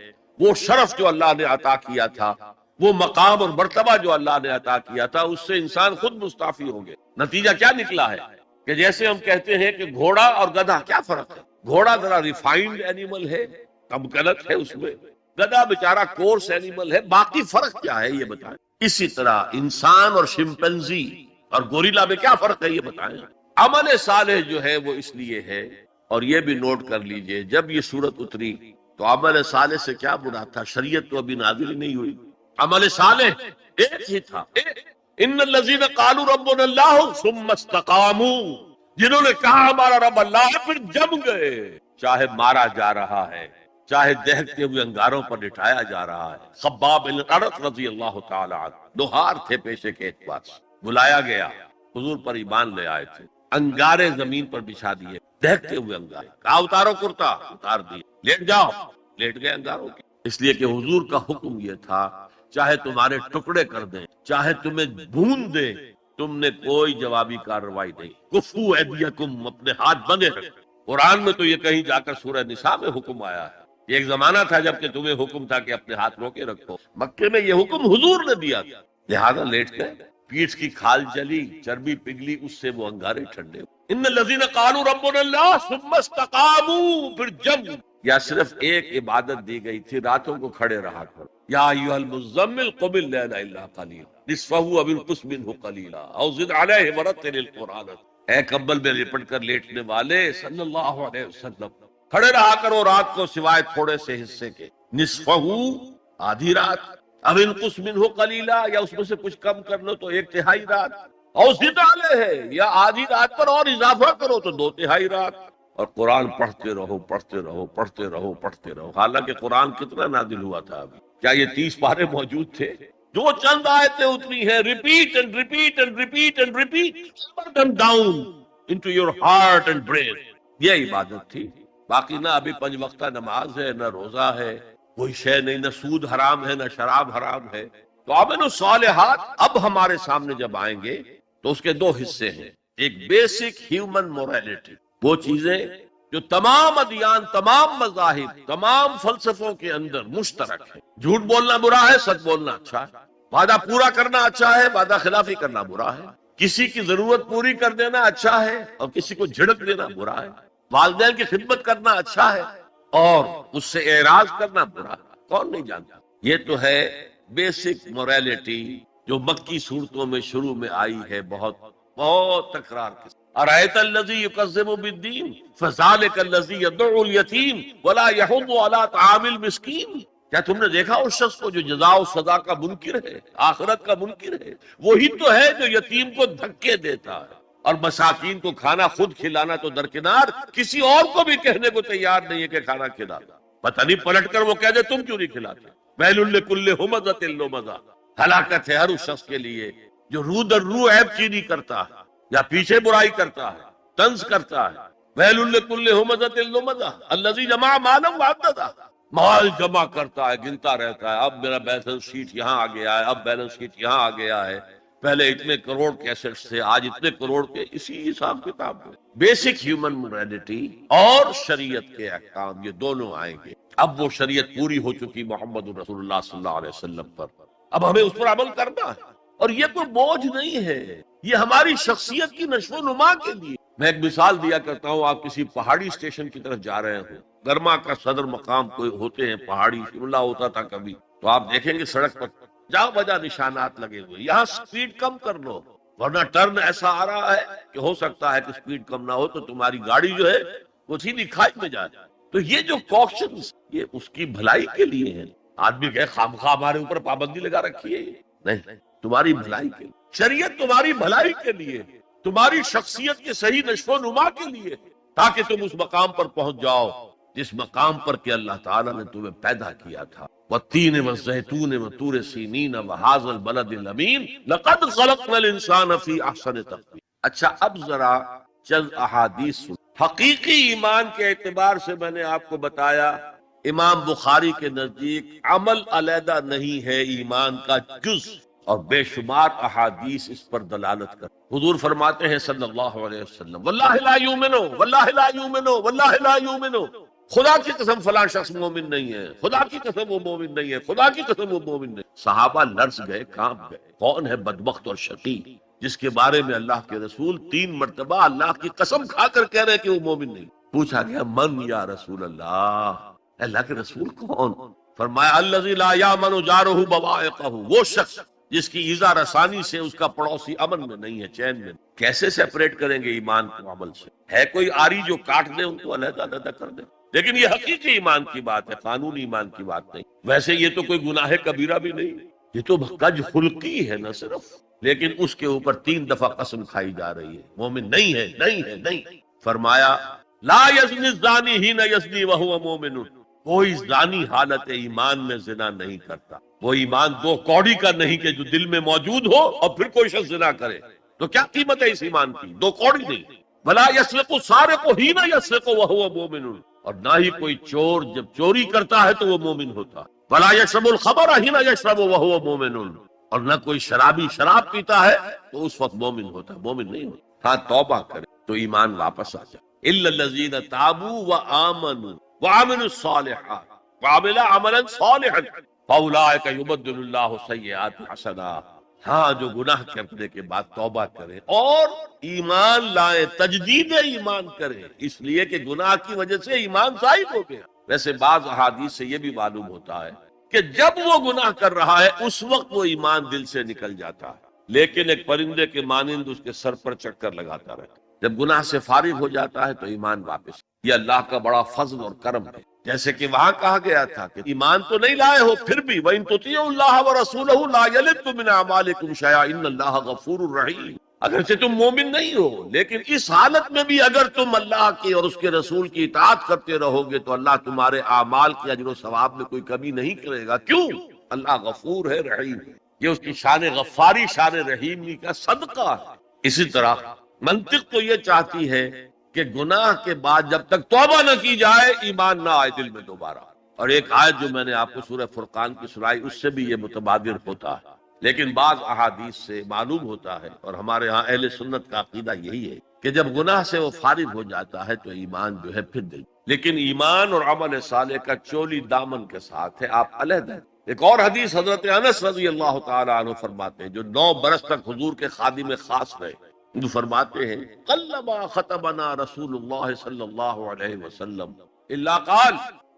وہ شرف جو اللہ نے عطا کیا تھا، وہ مقام اور مرتبہ جو اللہ نے عطا کیا تھا، اس سے انسان خود مستعفی ہو گئے۔ نتیجہ کیا نکلا ہے کہ جیسے ہم کہتے ہیں کہ گھوڑا اور گدھا، کیا فرق ہے؟ گھوڑا ذرا ریفائنڈ اینیمل ہے، کم غلط ہے اس میں، گدھا بیچارہ کورس اینیمل ہے، باقی فرق کیا ہے یہ بتائیں۔ اسی طرح انسان اور شمپینزی اور گوریلا میں کیا فرق ہے یہ بتائیں۔ عمل صالح جو ہے وہ اس لیے ہے، اور یہ بھی نوٹ کر لیجئے جب یہ صورت اتری تو عمل صالح سے کیا مراد تھا؟ شریعت تو ابھی نازل ہی نہیں ہوئی، عمل صالح ایک ہی تھا، ان الذین قالوا ربنا اللہ ثم استقاموا، جنہوں نے کہا ہمارا رب اللہ ہے پھر جم گئے، چاہے مارا جا رہا ہے، چاہے دہکتے ہوئے انگاروں پر لٹایا جا رہا ہے۔ خباب بن الارت رضی اللہ تعالی عنہ لوہار تھے پیشے کے اعتبار سے، بلایا گیا، حضور پر ایمان لے آئے تھے، انگارے زمین پر بچھا دیے، دہکتے ہوئے انگارے، کہا اتارو کرتا، اتار دیے، لیٹ جاؤ، لیٹ گئے انگاروں کے، اس لیے کہ حضور کا حکم یہ تھا چاہے تمہارے ٹکڑے کر دیں، چاہے تمہیں بھون دیں، تم نے کوئی جوابی کارروائی نہیں، کفو ایدیکم، اپنے ہاتھ بندے رکھو۔ قرآن میں تو یہ کہیں جا کر سورہ نساء میں حکم آیا ہے، یہ ایک زمانہ تھا جب کہ تمہیں حکم تھا کہ اپنے ہاتھ روکے رکھو، مکے میں یہ حکم حضور نے دیا تھا، لہذا لیٹ گئے، پیٹھ کی کھال جلی، چربی پگھلی، اس سے وہ انگارے ٹھنڈے ہوئے۔ ان الذین قالوا ربنا اللہ ثم استقاموا، پھر جم، یا صرف ایک عبادت دی گئی تھی، راتوں کو کھڑے رہا کرو، یا ایھا المزمل قم اللیل الا قلیلا نصفہ او انقص منہ قلیلا او زد علیہ ورتل القرآن۔ اے کمبل میں لپٹ کر لیٹنے والے صلی اللہ علیہ وسلم، کھڑے رہا کرو رات کو سوائے تھوڑے سے حصے کے، نصفہ آدھی رات، اب انقص منہ قلیلا، یا اس میں سے کچھ کم کر لو تو ایک تہائی رات، اور زد علیہ، یا آدھی رات پر اور اضافہ کرو تو دو تہائی رات، اور قرآن پڑھتے رہو پڑھتے رہو پڑھتے رہو پڑھتے رہو۔ حالانکہ قرآن کتنا نازل ہوا تھا ابھی؟ کیا یہ 30 پارے موجود تھے؟ جو چند آیتیں اتری ہیں، repeat and repeat and repeat and repeat, hammer them down into your heart and brain، یہ عبادت تھی۔ باقی نہ ابھی 5 وقتہ نماز ہے، نہ روزہ ہے، کوئی شے نہیں، نہ سود حرام ہے، نہ شراب حرام ہے۔ تو عمل الصالحات اب ہمارے سامنے جب آئیں گے تو اس کے 2 حصے ہیں، ایک بیسک ہیومن موریلٹی، وہ چیزیں جو تمام ادیان، تمام مذاہب، تمام فلسفوں کے اندر مشترک ہے۔ جھوٹ بولنا برا ہے، سچ بولنا اچھا ہے، وعدہ پورا کرنا اچھا ہے، وعدہ خلافی کرنا برا ہے، کسی کی ضرورت پوری کر دینا اچھا ہے اور کسی کو جھڑک دینا برا ہے، والدین کی خدمت کرنا اچھا ہے اور اس سے اعراض کرنا برا ہے، کون نہیں جانتا؟ یہ تو ہے بیسک موریلٹی جو مکی صورتوں میں شروع میں آئی ہے، بہت بہت تکرار کے ساتھ۔ ارأیت الذی یکذب بالدین فذلک الذی یدعو الیتیم ولا یحض علی طعام المسکین، کیا تم نے دیکھا اس شخص کو جو جزا و سزا کا منکر ہے، آخرت کا منکر ہے؟ وہی تو ہے جو یتیم کو دھکے دیتا ہے اور مساکین کو کھانا خود کھلانا تو درکنار، کسی اور کو بھی کہنے کو تیار نہیں ہے کہ کھانا کھلا، پتہ نہیں پلٹ کر وہ کہہ دے تم کیوں نہیں کھلاتے۔ ویل لکل ہمزۃ لمزہ، ہلاکت ہے ہر اس شخص کے لیے جو رو در رو عیب چینی کرتا ہے یا پیچھے برائی کرتا ہے، طنز کرتا ہے۔ ویل لکل ہمزۃ لمزہ الذی جمع مالا وعددہ، مال جمع کرتا ہے، گنتا رہتا ہے، اب میرا بیلنس شیٹ یہاں آ گیا ہے، اب بیلنس شیٹ یہاں آ گیا ہے، پہلے اتنے کروڑ کے ایسٹس تھے، آج اتنے کروڑ کے۔ اسی حساب کتاب میں بیسک ہیومن موریلٹی اور شریعت کے احکام یہ دونوں آئیں گے۔ اب وہ شریعت پوری ہو چکی محمد رسول اللہ صلی اللہ علیہ وسلم پر، اب ہمیں اس پر عمل کرنا ہے، اور یہ کوئی بوجھ نہیں ہے، یہ ہماری شخصیت کی نشو و نما کے لیے۔ میں ایک مثال دیا کرتا ہوں، آپ کسی پہاڑی اسٹیشن کی طرف جا رہے ہوں، گرما کا صدر مقام کوئی ہوتے ہیں پہاڑی، شملہ ہوتا تھا کبھی، تو آپ دیکھیں گے سڑک پر جا بجا نشانات لگے ہوئے، یہاں سپیڈ کم کر لو ورنہ ٹرن ایسا آ رہا ہے کہ ہو سکتا ہے کہ سپیڈ کم نہ ہو تو تمہاری گاڑی جو ہے وہ سیدھی کھائی میں جائے۔ تو یہ جو کوشچنز یہ اس کی بھلائی کے لیے ہیں۔ آدمی کہ خامخواہ ہمارے اوپر پابندی لگا رکھی ہے، نہیں، تمہاری بھلائی کے لیے، شریعت تمہاری بھلائی کے لیے، تمہاری شخصیت کے صحیح نشو و نما کے لیے، تاکہ تم اس مقام پر پہنچ جاؤ جس مقام پر کہ اللہ تعالیٰ نے تمہیں پیدا کیا تھا۔ والتین والزیتون وطور سینین وہذا البلد الامین لقد خلقنا الانسان فی احسن تقویم۔ اچھا، اب ذرا چند احادیث سن۔ حقیقی ایمان کے اعتبار سے میں نے آپ کو بتایا، امام بخاری کے نزدیک عمل علیحدہ نہیں ہے ایمان کا جز، اور بے شمار احادیث اس پر دلالت کر۔ حضور فرماتے ہیں صلی اللہ علیہ وسلم، واللہ لا یؤمنو واللہ لا یؤمنو واللہ لا یؤمنو، خدا کی قسم فلاں شخص مومن نہیں ہے، خدا کی قسم وہ مومن نہیں ہے، خدا کی قسم وہ مومن نہیں۔ صحابہ لرز گئے، کانپ گئے، کون ہے بدبخت اور شقی جس کے بارے میں اللہ کے رسول 3 مرتبہ اللہ کی قسم کھا کر کہہ رہے کہ وہ مومن نہیں؟ پوچھا گیا من یا رسول اللہ، اللہ کے رسول کون؟ فرمایا الذی لا یامن جارہ بوائقہ، وہ شخص جس کی ایذا رسانی سے اس کا پڑوسی امن میں نہیں ہے، چین میں۔ کیسے سیپریٹ کریں گے ایمان کو عمل سے؟ ہے کوئی آری جو کاٹ دے ان کو علیحدہ علیحدہ کر دے؟ لیکن یہ حقیقی ایمان کی بات ہے، قانونی ایمان کی بات نہیں۔ ویسے یہ تو کوئی گناہ کبیرہ بھی نہیں، یہ تو کج خلقی ہے نہ صرف، لیکن اس کے اوپر 3 دفعہ قسم کھائی جا رہی ہے، مومن نہیں ہے، نہیں ہے، نہیں۔ فرمایا لا یزنی الزانی حین یزنی وہو مومن، کوئی زانی حالت ایمان میں زنا نہیں کرتا۔ وہ ایمان 2 کوڑی کا نہیں کہ جو دل میں موجود ہو اور پھر کوئی شخص زنا کرے، تو کیا قیمت ہے اس ایمان کی؟ 2 کوڑی نہیں۔ ولا یسرق السارق حین یسرق وہو مومن، اور نہ ہی کوئی چور جب چوری کرتا ہے تو وہ مومن ہوتا۔ ولا یشرب الخمر حین یشرب وہو مومن، اور نہ کوئی شرابی شراب پیتا ہے تو اس وقت مومن ہوتا، مومن نہیں ہوتا۔ ہاں توبہ کرے تو ایمان واپس آ جائے۔ الا الذین تابوا وآمنوا وعملوا الصالحات وعملوا عملا صالحا فاولئک یبدل اللہ سیئات حسنات۔ ہاں، جو گناہ کرنے کے بعد توبہ کرے اور ایمان لائے، تجدید ایمان کرے، اس لیے کہ گناہ کی وجہ سے ایمان ضائع ہو گیا۔ ویسے بعض احادیث سے یہ بھی معلوم ہوتا ہے کہ جب وہ گناہ کر رہا ہے اس وقت وہ ایمان دل سے نکل جاتا ہے، لیکن ایک پرندے کے مانند اس کے سر پر چکر لگاتا رہتا۔ جب گناہ سے فارغ ہو جاتا ہے تو ایمان واپس۔ یہ اللہ کا بڑا فضل اور کرم ہے، جیسے کہ وہاں کہا گیا تھا کہ ایمان تو نہیں لائے ہو پھر بھی وَإِن تُطِيعُوا اللَّهَ وَرَسُولَهُ لَا يَلِدْكُم مِّنْ أَعْمَالِكُمْ شَيْئًا إِنَّ اللَّهَ غَفُورٌ رَّحِيمٌ۔ اگرچہ تم مومن نہیں ہو، لیکن اس حالت میں بھی اگر تم اللہ کی اور اس کے رسول کی اطاعت کرتے رہو گے تو اللہ تمہارے اعمال کے اجر و ثواب میں کوئی کمی نہیں کرے گا۔ کیوں؟ اللہ غفور ہے، رحیم ہے۔ یہ اس کی شان غفاری، شان رحیمی کا صدقہ ہے۔ اسی طرح منطق تو یہ چاہتی ہے کہ گناہ کے بعد جب تک توبہ نہ کی جائے ایمان نہ آئے دل میں دوبارہ۔ اور ایک آیت جو میں نے آپ کو سورہ فرقان کی سنائی اس سے بھی یہ متبادر ہوتا ہے، لیکن بعض احادیث سے معلوم ہوتا ہے، اور ہمارے ہاں اہل سنت کا عقیدہ یہی ہے کہ جب گناہ سے وہ فارغ ہو جاتا ہے تو ایمان جو ہے پھر نہیں۔ لیکن ایمان اور عمل صالح کا چولی دامن کے ساتھ ہے، آپ علیحدہ۔ ایک اور حدیث حضرت انس رضی اللہ تعالی عنہ فرماتے ہیں، جو 9 برس تک حضور کے خادم خاص رہے، جو فرماتے ہیں قلما خطبنا رسول اللہ صلی اللہ علیہ وسلم الا قال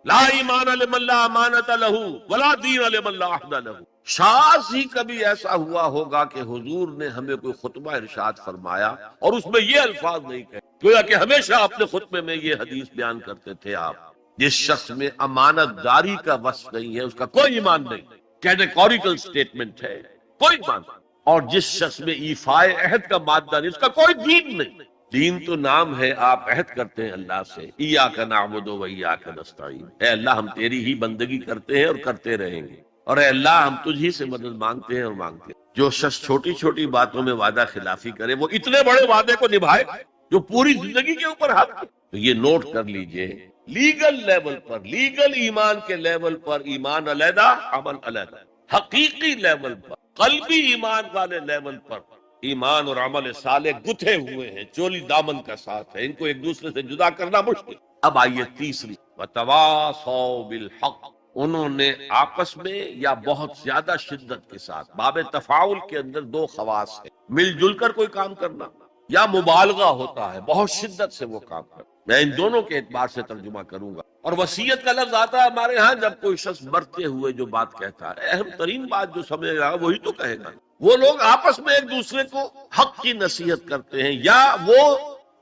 لا ایمان لمن لا امانت له ولا دین لمن لا عہد له۔ شاذ ہی کبھی ایسا ہوا ہوگا کہ حضور نے ہمیں کوئی خطبہ ارشاد فرمایا اور اس میں یہ الفاظ نہیں کہے، گویا کہ ہمیشہ اپنے خطبے میں یہ حدیث بیان کرتے تھے آپ، جس شخص میں امانت داری کا وصف نہیں ہے اس کا کوئی ایمان نہیں، کیٹیگوریکل سٹیٹمنٹ ہے، کوئی ایمان نہیں۔ اور جس شخص میں ایفائے عہد کا مادہ نہیں اس کا کوئی دین نہیں۔ دین تو نام ہے، آپ عہد کرتے ہیں اللہ سے، ایاک نعبد و ایاک نستعین، اے اللہ ہم تیری ہی بندگی کرتے ہیں اور کرتے رہیں گے، اور اے اللہ ہم تجھ ہی سے مدد مانگتے ہیں اور مانگتے ہیں۔ جو شخص چھوٹی چھوٹی باتوں میں وعدہ خلافی کرے وہ اتنے بڑے وعدے کو نبھائے جو پوری زندگی کے اوپر حق ہے۔ تو یہ نوٹ کر لیجئے، لیگل لیول پر، لیگل ایمان کے لیول پر ایمان علیحدہ عمل علیحدہ، حقیقی لیول پر، قلبی ایمان والے لیول پر ایمان اور عمل صالح گتھے ہوئے ہیں، چولی دامن کا ساتھ ہے، ان کو ایک دوسرے سے جدا کرنا مشکل۔ اب آئیے تیسری، وتواصوا بالحق، انہوں نے آپس میں یا بہت زیادہ شدت کے ساتھ، باب تفاعل کے اندر دو خواص ہیں، مل جل کر کوئی کام کرنا یا مبالغہ ہوتا ہے، بہت شدت سے وہ کام کرنا۔ میں ان دونوں کے اعتبار سے ترجمہ کروں گا۔ اور وصیت کا لفظ آتا ہے ہمارے ہاں جب کوئی شخص مرتے ہوئے جو بات کہتا ہے، اہم ترین بات جو سمجھ رہا ہے وہی تو کہے گا۔ وہ لوگ آپس میں ایک دوسرے کو حق کی نصیحت کرتے ہیں یا وہ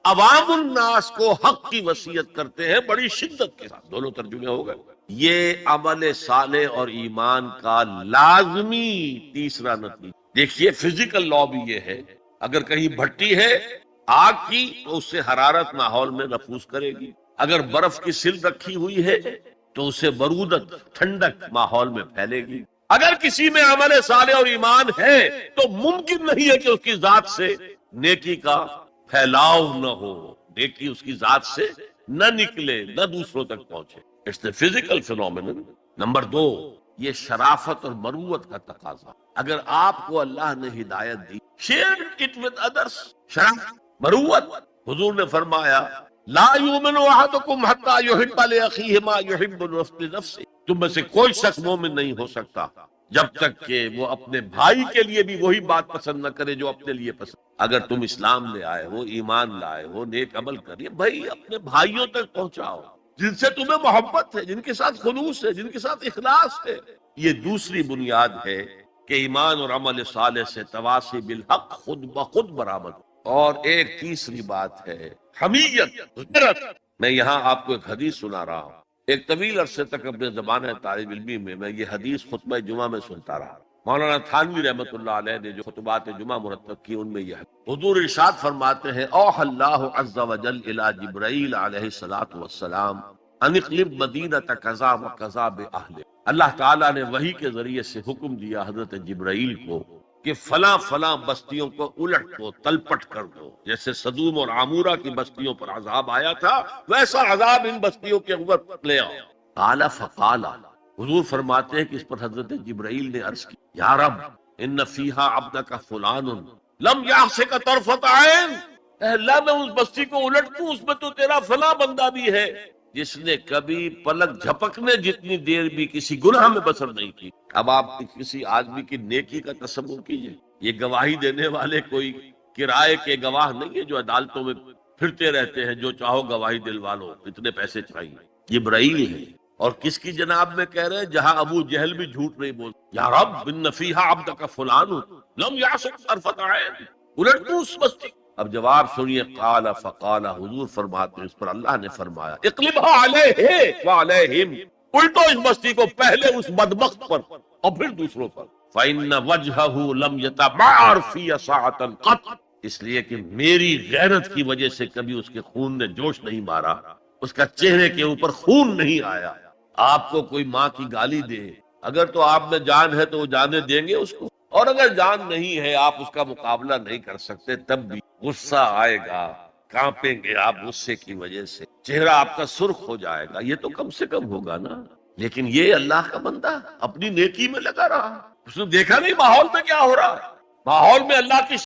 عوام الناس کو حق کی وصیت کرتے ہیں بڑی شدت کے ساتھ، دونوں ترجمے ہو گئے۔ یہ عمل صالح اور ایمان کا لازمی تیسرا نتیجہ۔ دیکھیے فزیکل لا بھی یہ ہے، اگر کہیں بھٹی ہے آگ کی تو اس سے حرارت ماحول میں نفوذ کرے گی، اگر برف کی سل رکھی ہوئی ہے تو اسے برودت، ٹھنڈک ماحول میں پھیلے گی۔ اگر کسی میں عمل صالح اور ایمان ہے تو ممکن نہیں ہے کہ اس کی ذات سے نیکی کا پھیلاؤ نہ ہو، نیکی اس کی ذات سے نہ نکلے، نہ دوسروں تک پہنچے۔ It's a physical phenomenon. Number دو، یہ شرافت اور مروت کا تقاضا۔ اگر آپ کو اللہ نے ہدایت دی، شیئر اٹ ود ادرس، شرافت، مروت۔ حضور نے فرمایا لا یؤمن احدکم حتی یحب لاخیہ ما یحب لنفسہ، تم میں سے کوئی شخص مومن نہیں ہو سکتا جب تک کہ وہ اپنے بھائی کے لیے بھی وہی بات پسند نہ کرے جو اپنے لیے پسند۔ اگر تم اسلام لے آئے ہو، ایمان لائے ہو، نیک عمل کریے، بھائی اپنے بھائیوں تک پہنچاؤ جن سے تمہیں محبت ہے، جن کے ساتھ خلوص ہے، جن کے ساتھ اخلاص ہے۔ یہ دوسری بنیاد ہے کہ ایمان اور عمل صالح سے تواصی بالحق خود بخود برآمد۔ اور ایک تیسری بات ہے حمیت، غیرت۔ میں یہاں آپ کو ایک حدیث سنا رہا ہوں۔ ایک طویل عرصے تک اپنے زمانہ طالب علمی میں یہ حدیث خطبہ جمعہ میں سنتا رہا۔ مولانا تھانوی رحمۃ اللہ علیہ نے جو خطبات جمعہ مرتب کی ان میں یہ ہے، حضور ارشاد فرماتے ہیں اوحى اللہ عز وجل الی جبرائیل علیہ الصلوۃ والسلام ان اقلب مدینۃ کذا وکذا باہلہ۔ اللہ تعالیٰ نے وحی کے ذریعے سے حکم دیا حضرت جبرائیل کو کہ فلاں فلاں بستیوں کو الٹ دو، تلپٹ کر دو۔ جیسے سدوم اور عمورہ کی بستیوں پر عذاب آیا تھا ویسا عذاب ان بستیوں کے اوپر لے آؤ۔ قال فقال، حضور فرماتے ہیں کہ اس پر حضرت جبرائیل نے عرض کی یا رب ان فیہا عبدک فلان لم یعصک طرفۃ عین، اے اللہ میں اس بستی کو الٹ دوں، اس میں تو تیرا فلاں بندہ بھی ہے جس نے کبھی پلک جھپکنے جتنی دیر بھی کسی گناہ میں بسر نہیں کی۔ اب آپ کسی آدمی کی نیکی کا تصور کیجئے، یہ گواہی دینے والے کوئی کرائے کے گواہ نہیں ہے جو عدالتوں میں پھرتے رہتے ہیں، جو چاہو گواہی دلوا لو، اتنے پیسے چاہیے۔ جبرائیل ہے، اور کس کی جناب میں کہہ رہے ہیں جہاں ابو جہل بھی جھوٹ نہیں بولتا۔ یا رب ان فیہا عبدک فلان لم یعصک طرفۃ عین، الٹ دوں اس بستی۔ اب جواب سنیے، قال فقال، حضور فرماتے ہیں اس پر اللہ نے فرمایا اقلبھا علیہ وعلیہم، الٹو اس بستی کو پہلے اس بدبخت پر اور پھر دوسروں پر۔ فإن وجہہ لم یتبعر فی ساعۃ قط، اس لیے کہ میری غیرت کی وجہ سے کبھی اس کے خون نے جوش نہیں مارا، اس کا چہرے کے اوپر خون نہیں آیا۔ آپ کو کوئی ماں کی گالی دے، اگر تو آپ میں جان ہے تو وہ جانے دیں گے اس کو، اور اگر جان نہیں ہے آپ اس کا مقابلہ نہیں کر سکتے تب بھی غصہ آئے گا، کانپیں گے آپ غصے کی وجہ سے، چہرہ آپ کا سرخ ہو جائے گا، یہ تو کم سے کم ہوگا نا۔ لیکن یہ اللہ کا بندہ اپنی نیکی میں لگا رہا، اس نے دیکھا نہیں ماحول میں کیا ہو رہا ہے، ماحول میں اللہ کی